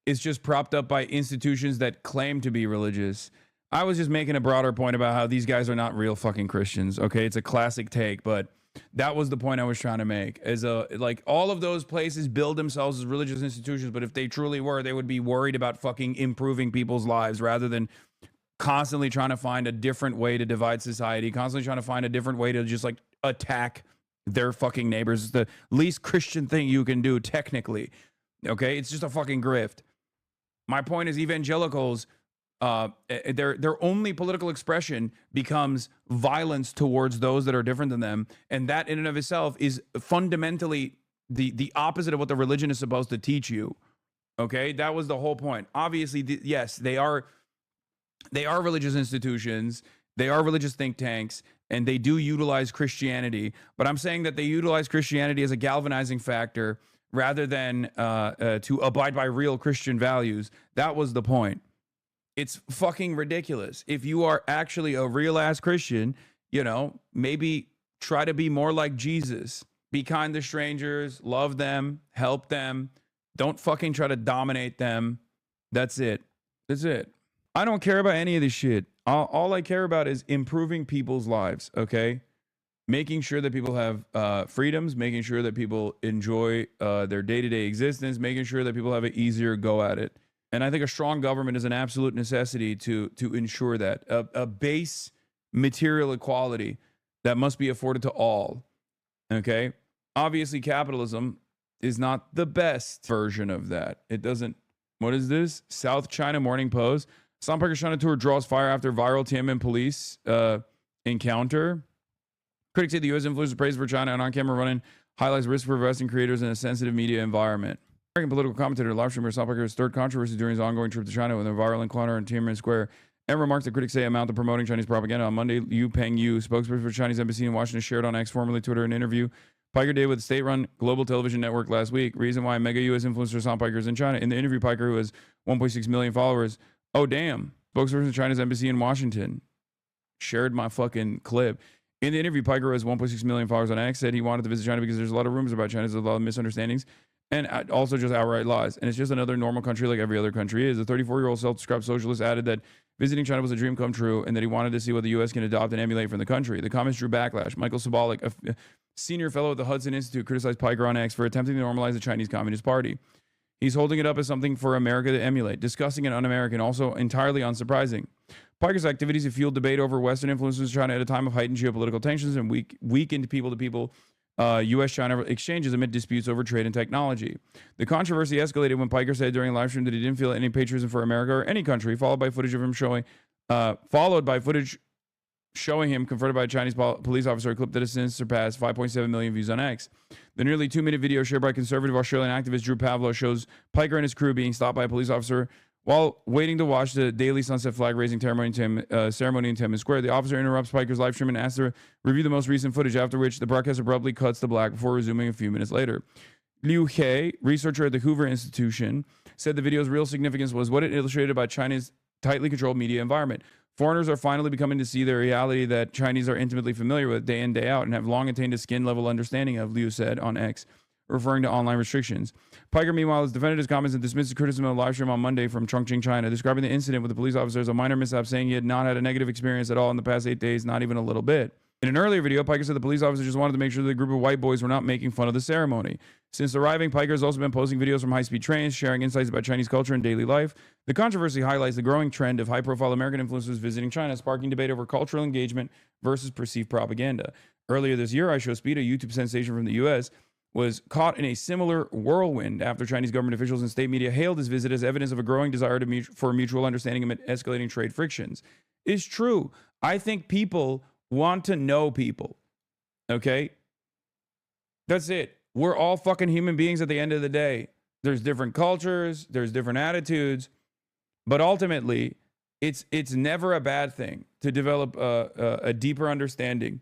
It's just propped up by institutions that claim to be religious. I was just making a broader point about how these guys are not real fucking Christians. Okay, it's a classic take, but that was the point I was trying to make. As like, all of those places build themselves as religious institutions, but if they truly were, they would be worried about fucking improving people's lives rather than constantly trying to find a different way to divide society, constantly trying to find a different way to just like attack their fucking neighbors. It's the least Christian thing you can do, technically. Okay, it's just a fucking grift. My point is, evangelicals, their only political expression becomes violence towards those that are different than them, and that in and of itself is fundamentally the opposite of what the religion is supposed to teach you. Okay, that was the whole point. Obviously, yes, they are religious institutions, they are religious think tanks, and they do utilize Christianity. But I'm saying that they utilize Christianity as a galvanizing factor rather than to abide by real Christian values. That was the point. It's fucking ridiculous. If you are actually a real ass Christian, you know, maybe try to be more like Jesus. Be kind to strangers, love them, help them. Don't fucking try to dominate them. That's it. That's it. I don't care about any of this shit. All I care about is improving people's lives, okay? Making sure that people have freedoms, making sure that people enjoy their day-to-day existence, making sure that people have an easier go at it. And I think a strong government is an absolute necessity to ensure that. A base material equality that must be afforded to all, okay? Obviously, capitalism is not the best version of that. It doesn't... What is this? South China Morning Post. Sandpiper's China tour draws fire after viral Tiananmen police encounter. Critics say the U.S. influencer praise for China and on-camera run-in highlights risk for investing creators in a sensitive media environment. American political commentator live streamer Sandpiper's third controversy during his ongoing trip to China with a viral encounter in Tiananmen Square and remarks that critics say amount to promoting Chinese propaganda. On Monday, Liu Pengyu, spokesperson for the Chinese embassy in Washington, shared on X, formerly Twitter, an interview Piker did with the state-run global television network last week. Reason why mega U.S. influencer Sandpiper is in China. In the interview, Piker, who has 1.6 million followers, oh damn, spokesperson for China's embassy in Washington, shared my fucking clip. In the interview, Piker, who has 1.6 million followers on X, said he wanted to visit China because there's a lot of rumors about China, there's a lot of misunderstandings, and also just outright lies. And it's just another normal country like every other country is. The 34-year-old self-described socialist added that visiting China was a dream come true and that he wanted to see what the U.S. can adopt and emulate from the country. The comments drew backlash. Michael Sobolik, a senior fellow at the Hudson Institute, criticized Piker on X for attempting to normalize the Chinese Communist Party. He's holding it up as something for America to emulate, disgusting and un-American, also entirely unsurprising. Piker's activities have fueled debate over Western influences in China at a time of heightened geopolitical tensions and weakened people-to-people U.S.-China exchanges amid disputes over trade and technology. The controversy escalated when Piker said during a live stream that he didn't feel any patriotism for America or any country, followed by footage showing him confronted by a Chinese police officer, a clip that has since surpassed 5.7 million views on X. The nearly 2-minute video shared by conservative Australian activist Drew Pavlo shows Piker and his crew being stopped by a police officer while waiting to watch the daily sunset flag raising ceremony in Tiananmen Square. The officer interrupts Piker's live stream and asks to review the most recent footage, after which the broadcast abruptly cuts to black before resuming a few minutes later. Liu He, researcher at the Hoover Institution, said the video's real significance was what it illustrated about China's tightly controlled media environment. Foreigners are finally becoming to see the reality that Chinese are intimately familiar with day in, day out, and have long attained a skin-level understanding of, Liu said on X, referring to online restrictions. Piker, meanwhile, has defended his comments and dismissed his criticism of the live stream on Monday from Chongqing, China, describing the incident with the police officer as a minor mishap, saying he had not had a negative experience at all in the past 8 days, not even a little bit. In an earlier video, Piker said the police officer just wanted to make sure that the group of white boys were not making fun of the ceremony. Since arriving, Piker has also been posting videos from high-speed trains, sharing insights about Chinese culture and daily life. The controversy highlights the growing trend of high-profile American influencers visiting China, sparking debate over cultural engagement versus perceived propaganda. Earlier this year, iShowSpeed, a YouTube sensation from the U.S., was caught in a similar whirlwind after Chinese government officials and state media hailed his visit as evidence of a growing desire for mutual understanding amid escalating trade frictions. It's true. I think people want to know people. Okay? That's it. We're all fucking human beings at the end of the day. There's different cultures, there's different attitudes, but ultimately, it's never a bad thing to develop a deeper understanding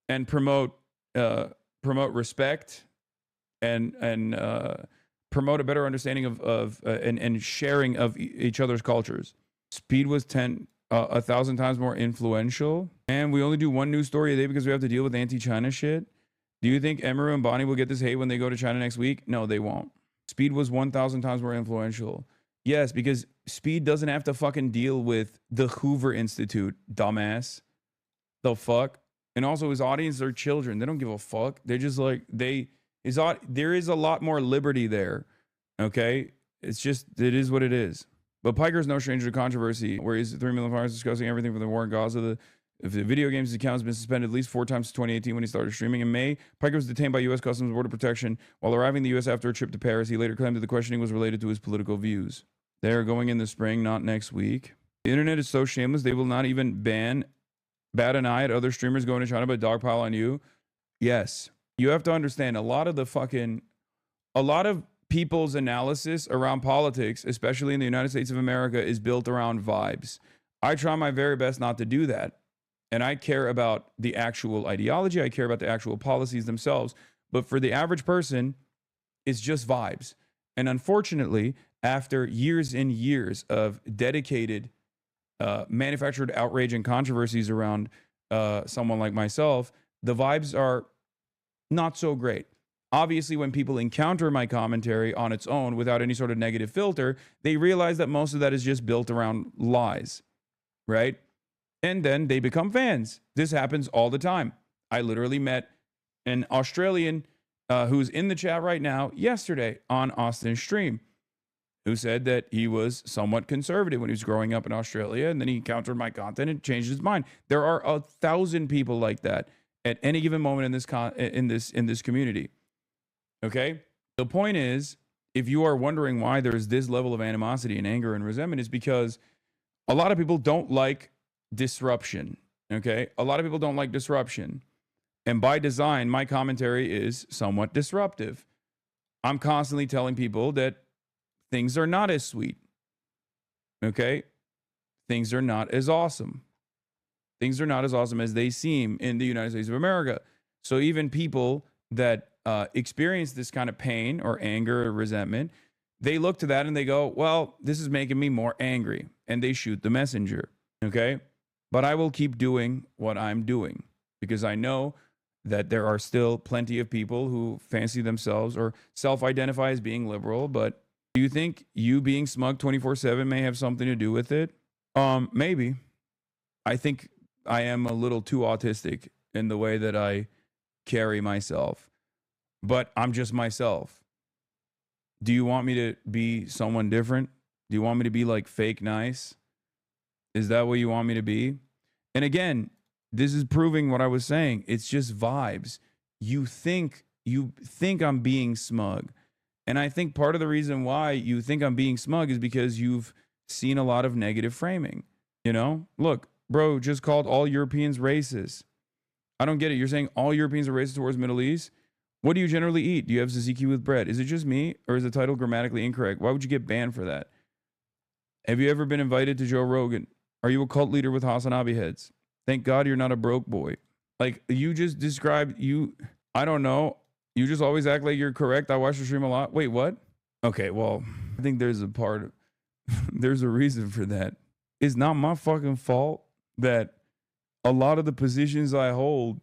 and promote respect and promote a better understanding of and sharing of each other's cultures. Speed was 1,000 times more influential, and we only do one news story a day because we have to deal with anti-China shit. Do you think Emaru and Bonnie will get this hate when they go to China next week? No, they won't. Speed was 1,000 times more influential. Yes, because Speed doesn't have to fucking deal with the Hoover Institute, dumbass. The fuck? And also his audience are children. They don't give a fuck. They're just like, there is a lot more liberty there. Okay? It's just, it is what it is. But Piker's no stranger to controversy, where he's 3 million followers discussing everything from the war in Gaza. If the video games account has been suspended at least 4 times since 2018 when he started streaming. In May, Piker was detained by U.S. Customs and Border Protection while arriving in the U.S. after a trip to Paris. He later claimed that the questioning was related to his political views. They are going in the spring, not next week. The internet is so shameless, they will not even bat an eye at other streamers going to China but dogpile on you. Yes. You have to understand, a lot of people's analysis around politics, especially in the United States of America, is built around vibes. I try my very best not to do that. And I care about the actual ideology. I care about the actual policies themselves. But for the average person, it's just vibes. And unfortunately, after years and years of dedicated manufactured outrage and controversies around someone like myself, the vibes are not so great. Obviously, when people encounter my commentary on its own without any sort of negative filter, they realize that most of that is just built around lies, right? And then they become fans. This happens all the time. I literally met an Australian who's in the chat right now yesterday on Austin's stream, who said that he was somewhat conservative when he was growing up in Australia, and then he encountered my content and changed his mind. There are 1,000 people like that at any given moment in this community. Okay? The point is, if you are wondering why there's this level of animosity and anger and resentment, is because a lot of people don't like disruption. Okay? A lot of people don't like disruption. And by design, my commentary is somewhat disruptive. I'm constantly telling people that things are not as sweet. Okay? Things are not as awesome. Things are not as awesome as they seem in the United States of America. So even people that experience this kind of pain or anger or resentment, they look to that and they go, well, this is making me more angry. And they shoot the messenger. Okay? But I will keep doing what I'm doing because I know that there are still plenty of people who fancy themselves or self-identify as being liberal. But do you think you being smug 24/7 may have something to do with it? Maybe. I think I am a little too autistic in the way that I carry myself. But I'm just myself. Do you want me to be someone different? Do you want me to be like fake nice? Is that what you want me to be? And again, this is proving what I was saying. It's just vibes. You think I'm being smug. And I think part of the reason why you think I'm being smug is because you've seen a lot of negative framing. You know? Look, bro just called all Europeans racist. I don't get it. You're saying all Europeans are racist towards Middle East? What do you generally eat? Do you have tzatziki with bread? Is it just me, or is the title grammatically incorrect? Why would you get banned for that? Have you ever been invited to Joe Rogan? Are you a cult leader with Hasanabi heads? Thank God you're not a broke boy. Like, you just described I don't know. You just always act like you're correct. I watch your stream a lot. Wait, what? Okay, well, I think there's there's a reason for that. It's not my fucking fault that a lot of the positions I hold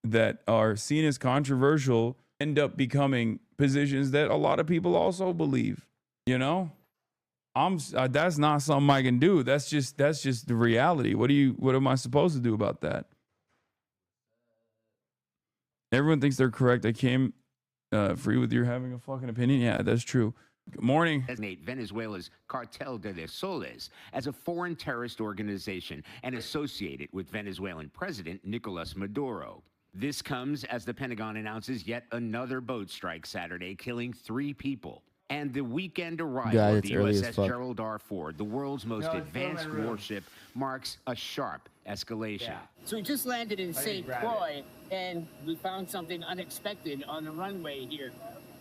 that are seen as controversial end up becoming positions that a lot of people also believe. You know, that's not something I can do. That's just the reality. What am I supposed to do about that? Everyone thinks they're correct. I came free with your having a fucking opinion. Yeah, that's true. Good morning. Designate Venezuela's Cartel de los Soles as a foreign terrorist organization and associate it with Venezuelan President Nicolas Maduro. This comes as the Pentagon announces yet another boat strike Saturday, killing 3 people. And the weekend arrival God, of it's the early as USS fuck. Gerald R. Ford, the world's most advanced warship, marks a sharp escalation. So we just landed in St. Croix, and we found something unexpected on the runway here.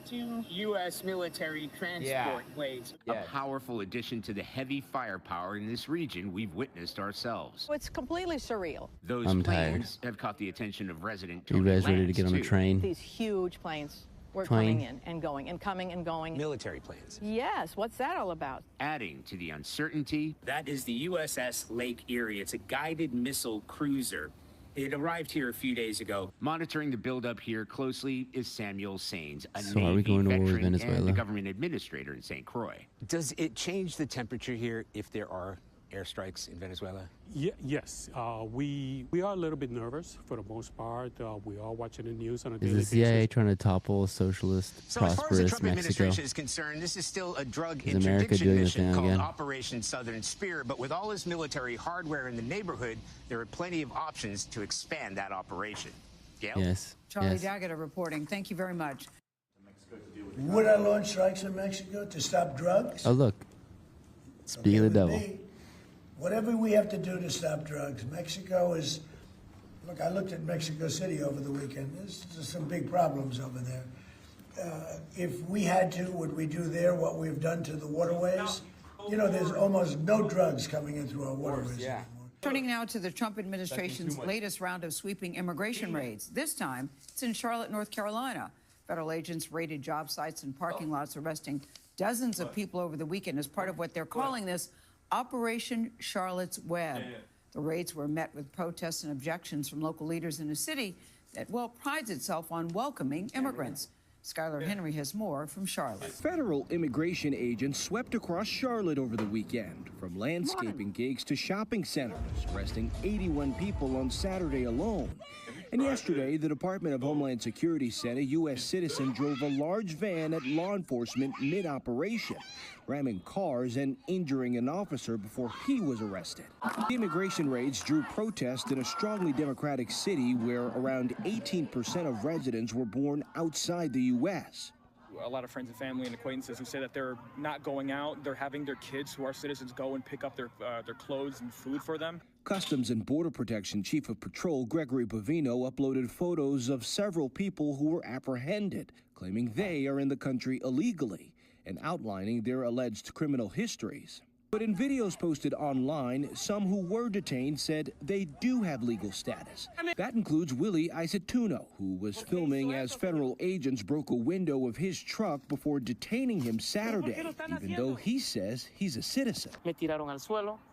2 U.S. military transport planes. A powerful addition to the heavy firepower in this region we've witnessed ourselves. It's completely surreal. Those I'm planes have caught the attention of resident You Tony guys ready to Lance, get on a too. train? These huge planes were Plane. coming in and going and coming and going. Military planes. Yes, what's that all about? Adding to the uncertainty, That is the USS Lake Erie. It's a guided missile cruiser. It arrived here a few days ago. monitoring the buildup here closely is Samuel Saines, a So are we Navy going to war with veteran and Venezuela? the government administrator in St. Croix. Does it change the temperature here if there are airstrikes in Venezuela? Yes, we are a little bit nervous for the most part. We are watching the news on a Is daily the CIA basis. trying to topple a socialist, So as far as the prosperous Trump Mexico? administration is concerned, this is still a drug Is America interdiction doing the mission thing called again? Operation Southern Spear. But with all this military hardware in the neighborhood, there are plenty of options to expand that operation. Gail? Yes. Charlie yes. Daggett reporting. Thank you very much. Would I launch strikes in Mexico to stop drugs? Oh, look. Speaking of the devil. Me, whatever we have to do to stop drugs, Mexico is. Look, I looked at Mexico City over the weekend. There's some big problems over there. If we had to, would we do there what we've done to the waterways? You know, there's almost no drugs coming in through our waterways. Yeah. Turning now to the Trump administration's latest round of sweeping immigration raids. This time, it's in Charlotte, North Carolina. Federal agents raided job sites and parking lots, arresting dozens of people over the weekend as part of what they're calling this Operation Charlotte's Web. The raids were met with protests and objections from local leaders in a city that, well, prides itself on welcoming immigrants. Skylar Henry has more from Charlotte. Federal immigration agents swept across Charlotte over the weekend, from landscaping gigs to shopping centers, arresting 81 people on Saturday alone. And yesterday, the Department of Homeland Security said a U.S. citizen drove a large van at law enforcement mid-operation, ramming cars and injuring an officer before he was arrested. The immigration raids drew protests in a strongly Democratic city where around 18% of residents were born outside the U.S. A lot of friends and family and acquaintances who say that they're not going out, they're having their kids who are citizens go and pick up their clothes and food for them. Customs and Border Protection Chief of Patrol Gregory Bovino uploaded photos of several people who were apprehended, claiming they are in the country illegally and outlining their alleged criminal histories. But in videos posted online, some who were detained said they do have legal status. That includes Willie Isatuno, who was filming as federal agents broke a window of his truck before detaining him Saturday, even though he says he's a citizen.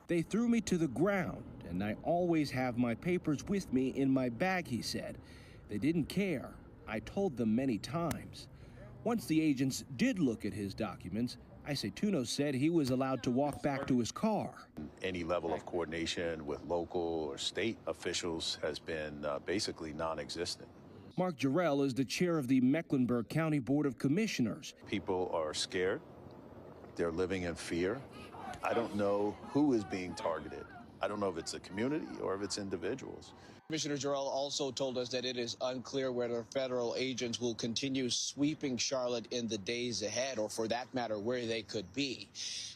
They threw me to the ground, and I always have my papers with me in my bag, he said. They didn't care. I told them many times. Once the agents did look at his documents, Isatuno said he was allowed to walk back to his car. Any level of coordination with local or state officials has been basically non-existent. Mark Jarrell is the chair of the Mecklenburg County Board of Commissioners. People are scared. They're living in fear. I don't know who is being targeted. I don't know if it's a community or if it's individuals. Commissioner Jarrell also told us that it is unclear whether federal agents will continue sweeping Charlotte in the days ahead, or for that matter, where they could be.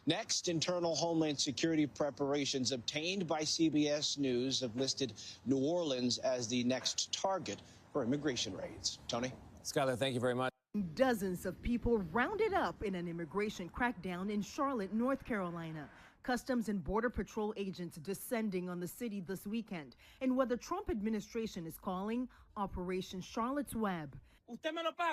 Next, internal Homeland Security preparations obtained by CBS News have listed New Orleans as the next target for immigration raids. Tony? Skylar, thank you very much. Dozens of people rounded up in an immigration crackdown in Charlotte, North Carolina. Customs and Border Patrol agents descending on the city this weekend in what the Trump administration is calling Operation Charlotte's Web.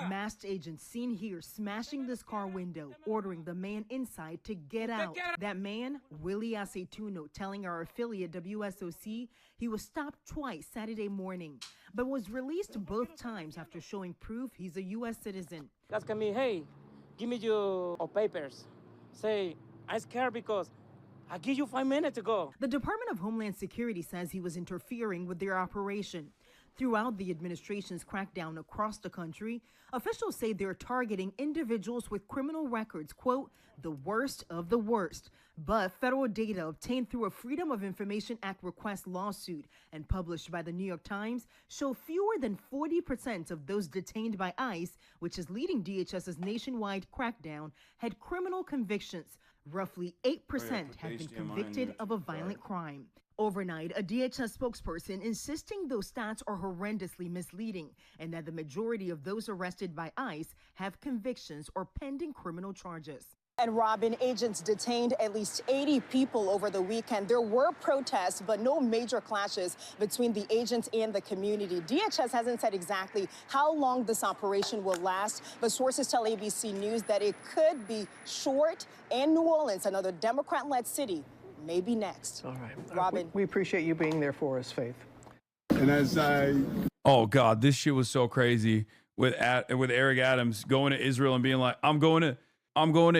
Masked agents seen here smashing this car window, ordering the man inside to get out. That man, Willie Aceituno, telling our affiliate WSOC he was stopped twice Saturday morning, but was released both times after showing proof he's a U.S. citizen. Asking me, hey, give me your papers. Say, I'm scared because I give you 5 minutes to go. The Department of Homeland Security says he was interfering with their operation. Throughout the administration's crackdown across the country, officials say they're targeting individuals with criminal records, quote, the worst of the worst. But federal data obtained through a Freedom of Information Act request lawsuit and published by the New York Times show fewer than 40% of those detained by ICE, which is leading DHS's nationwide crackdown, had criminal convictions. Roughly 8% have been convicted of a violent crime. Overnight, a DHS spokesperson insisting those stats are horrendously misleading and that the majority of those arrested by ICE have convictions or pending criminal charges. And Robin, agents detained at least 80 people over the weekend. There were protests, but no major clashes between the agents and the community. DHS hasn't said exactly how long this operation will last, but sources tell ABC News that it could be short, and New Orleans, another Democrat-led city, may be next. All right. Robin. We appreciate you being there for us, Faith. And as oh God, this shit was so crazy with Eric Adams going to Israel and being like, I'm going to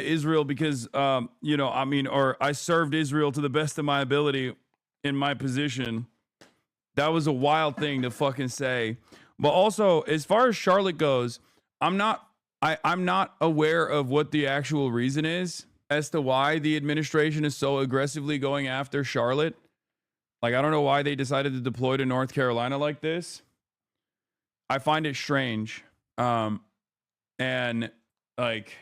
Israel because, or I served Israel to the best of my ability in my position. That was a wild thing to fucking say. But also, as far as Charlotte goes, I'm not aware of what the actual reason is as to why the administration is so aggressively going after Charlotte. Like, I don't know why they decided to deploy to North Carolina like this. I find it strange. And like,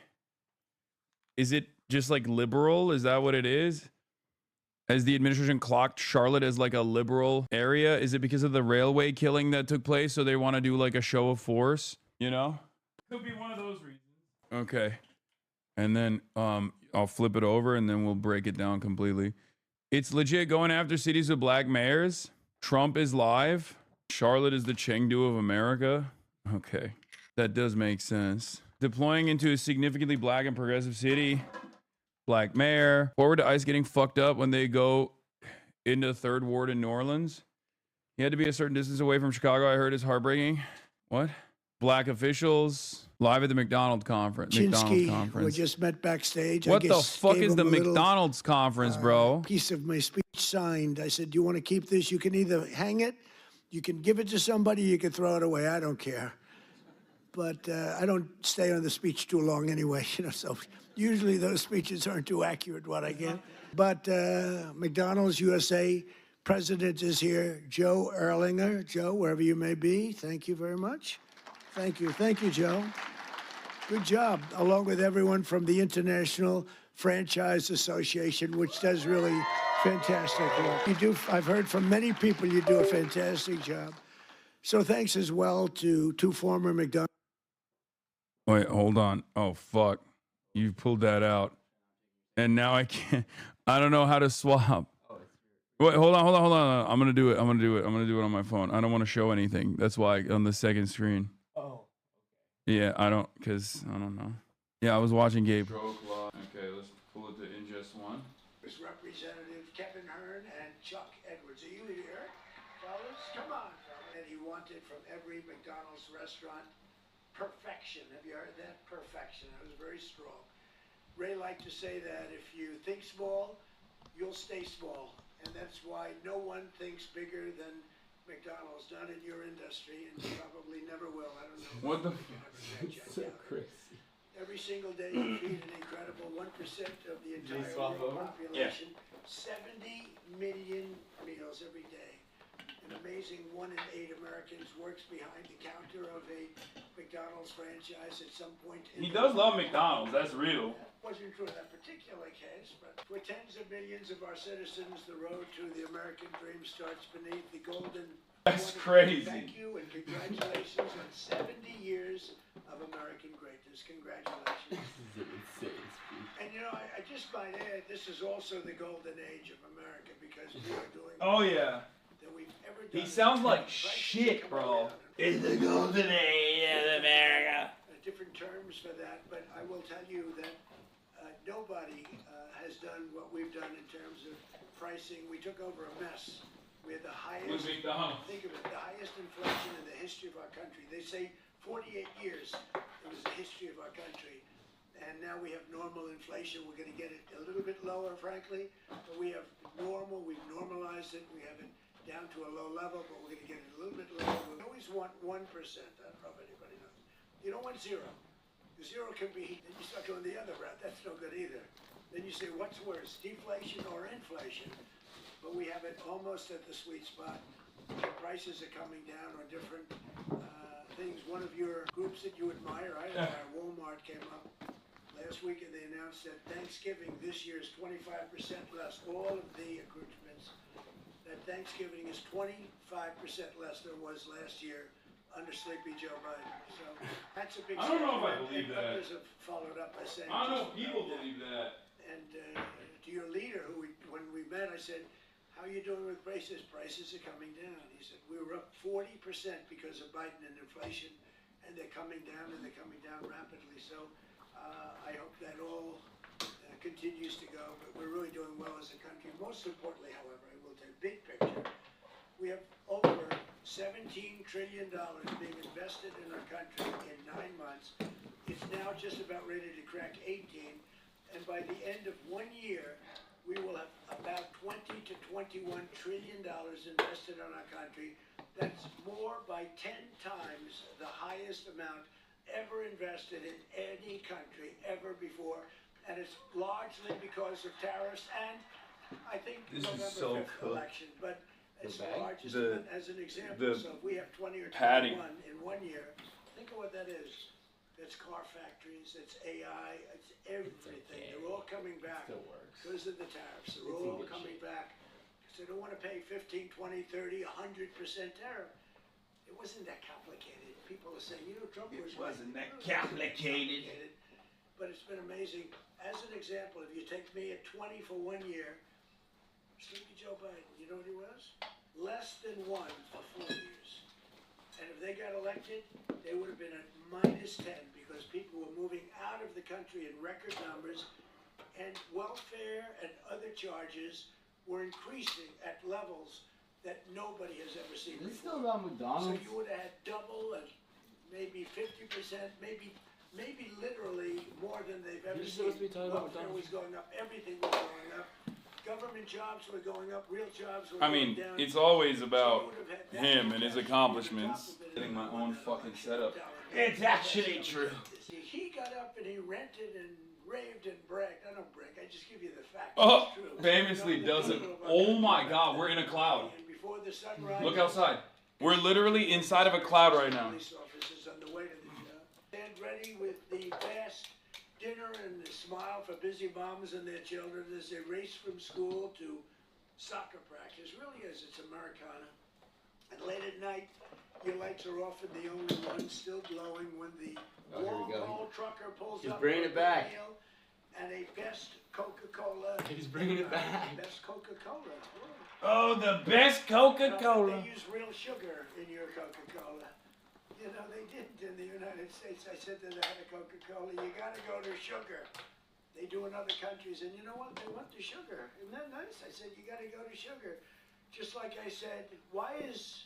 is it just like liberal? Is that what it is? Has the administration clocked Charlotte as like a liberal area? Is it because of the railway killing that took place? So they want to do like a show of force, you know? Could be one of those reasons. Okay. And then I'll flip it over and then we'll break it down completely. It's legit going after cities with black mayors. Trump is live. Charlotte is the Chengdu of America. Okay. That does make sense. Deploying into a significantly black and progressive city. Black mayor. Forward to ICE getting fucked up when they go into Third Ward in New Orleans. He had to be a certain distance away from Chicago. I heard is heartbreaking. What? Black officials live at the McDonald's conference. We just met backstage. What the fuck is the McDonald's conference, bro? Piece of my speech signed. I said, "Do you want to keep this? You can either hang it, you can give it to somebody, you can throw it away. I don't care." But I don't stay on the speech too long anyway, so usually those speeches aren't too accurate what I get. But McDonald's USA president is here, Joe Erlinger. Joe, wherever you may be, thank you very much. Thank you, Joe. Good job, along with everyone from the International Franchise Association, which does really fantastic work. You do. I've heard from many people you do a fantastic job. So thanks as well to two former McDonald's. Wait, hold on. Oh, fuck. You pulled that out. And now I can't. I don't know how to swap. Wait, hold on. I'm going to do it. I'm going to do it on my phone. I don't want to show anything. That's why on the second screen. Oh. Yeah, I don't know. Yeah, I was watching Gabe. Okay, let's pull it to ingest one. Representative Kevin Hearn and Chuck Edwards. Are you here, fellas? Come on. And he wanted from every McDonald's restaurant perfection. Have you heard that? Perfection. That was very strong. Ray liked to say that if you think small, you'll stay small. And that's why no one thinks bigger than McDonald's, not in your industry, and you probably never will. I don't know. What the It's so crazy. Every single day you feed an incredible 1% of the entire world population. 70 million meals every day. An amazing 1 in 8 Americans works behind the counter of a McDonald's franchise at some point. He does love McDonald's, that's real. That wasn't true in that particular case, but for tens of millions of our citizens, the road to the American dream starts beneath the golden. That's crazy. Thank you and congratulations on 70 years of American greatness. Congratulations. And I just might add, this is also the golden age of America because we are doing Oh, yeah. that we've ever done. He sounds like shit, bro. It's the golden age of America. Different terms for that, but I will tell you that nobody has done what we've done in terms of pricing. We took over a mess. We had the highest, think of it, the highest inflation in the history of our country. They say 48 years it was the history of our country. And now we have normal inflation. We're going to get it a little bit lower, frankly, but we have normal. We've normalized it. We haven't down to a low level, but we're going to get it a little bit lower. We always want 1%. I don't know if anybody knows. You don't want zero. The zero can be, then you start going the other route. That's no good either. Then you say, what's worse, deflation or inflation? But we have it almost at the sweet spot. The prices are coming down on different things. One of your groups that you admire, I admire, Walmart, came up last week and they announced that Thanksgiving this year is 25% less. All of the accoutrements, that Thanksgiving is 25% less than it was last year under Sleepy Joe Biden. So that's a big I don't know if I believe and that. others have followed up by saying, I don't know if people believe that. and to your leader, when we met, I said, how are you doing with prices? Prices are coming down. He said, we were up 40% because of Biden and inflation, and they're coming down, and they're coming down rapidly. So I hope that all continues to go, but we're really doing well as a country. Most importantly, however, I will take big picture. We have over $17 trillion being invested in our country in 9 months. It's now just about ready to crack 18, and by the end of 1 year, we will have about $20 to $21 trillion invested in our country. That's more by 10 times the highest amount ever invested in any country ever before. And it's largely because of tariffs and I think This is November so 5th cool. election. But it's the largest The- one as an example. the So if we have 20 or 21 padding. in 1 year, think of what that is. It's car factories, it's AI, it's everything. They're all coming back because of the tariffs. They're all coming back because they don't want to pay 15, 20, 30, 100% tariff. It wasn't that complicated. People are saying, Trump was right. wasn't that It wasn't complicated. But it's been amazing. As an example, if you take me at 20 for 1 year, Sleepy Joe Biden, you know what he was? Less than 1 for 4 years. And if they got elected, they would have been at -10 because people were moving out of the country in record numbers and welfare and other charges were increasing at levels that nobody has ever seen before. Is this still about McDonald's? So you would have had double and maybe 50%, maybe literally more than they've ever You're seen. supposed to be talking about Welfare was McDonald's. going up, everything was going up. Government jobs were going up, real jobs were I going mean, down. it's always about him and his accomplishments. Getting my own fucking setup. It's actually true. He got up and he rented and raved and bragged. I don't brag, I just give you the facts. Oh, It's true. famously doesn't. Oh my God, we're in a cloud. And before the sun rises, Look outside. We're literally inside of a cloud right now. police officers on the way to the job. Stand ready with the fast dinner and the smile for busy moms and their children as they race from school to soccer practice. Really is, it's Americana. And late at night, your lights are often the only ones still glowing when the Oh, here we go. long-haul trucker pulls He's up bringing with it back. a meal and a best Coca-Cola. He's bringing it back. Best Coca-Cola. Oh, the best Coca-Cola. They use real sugar in your Coca-Cola. You know, they didn't in the United States. I said to the head of Coca-Cola, you got to go to sugar. They do in other countries, and you know what? They want the sugar. Isn't that nice? I said, you got to go to sugar. Just like I said, why is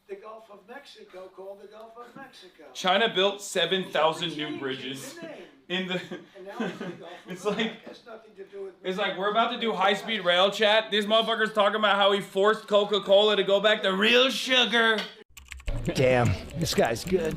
the Gulf of Mexico called the Gulf of Mexico? China built 7,000 new bridges in the. And now it's the Gulf of It's like. America. It has nothing to do with It's like we're about to do high-speed rail chat. This motherfucker's talking about how he forced Coca-Cola to go back to real sugar. Damn, this guy's good.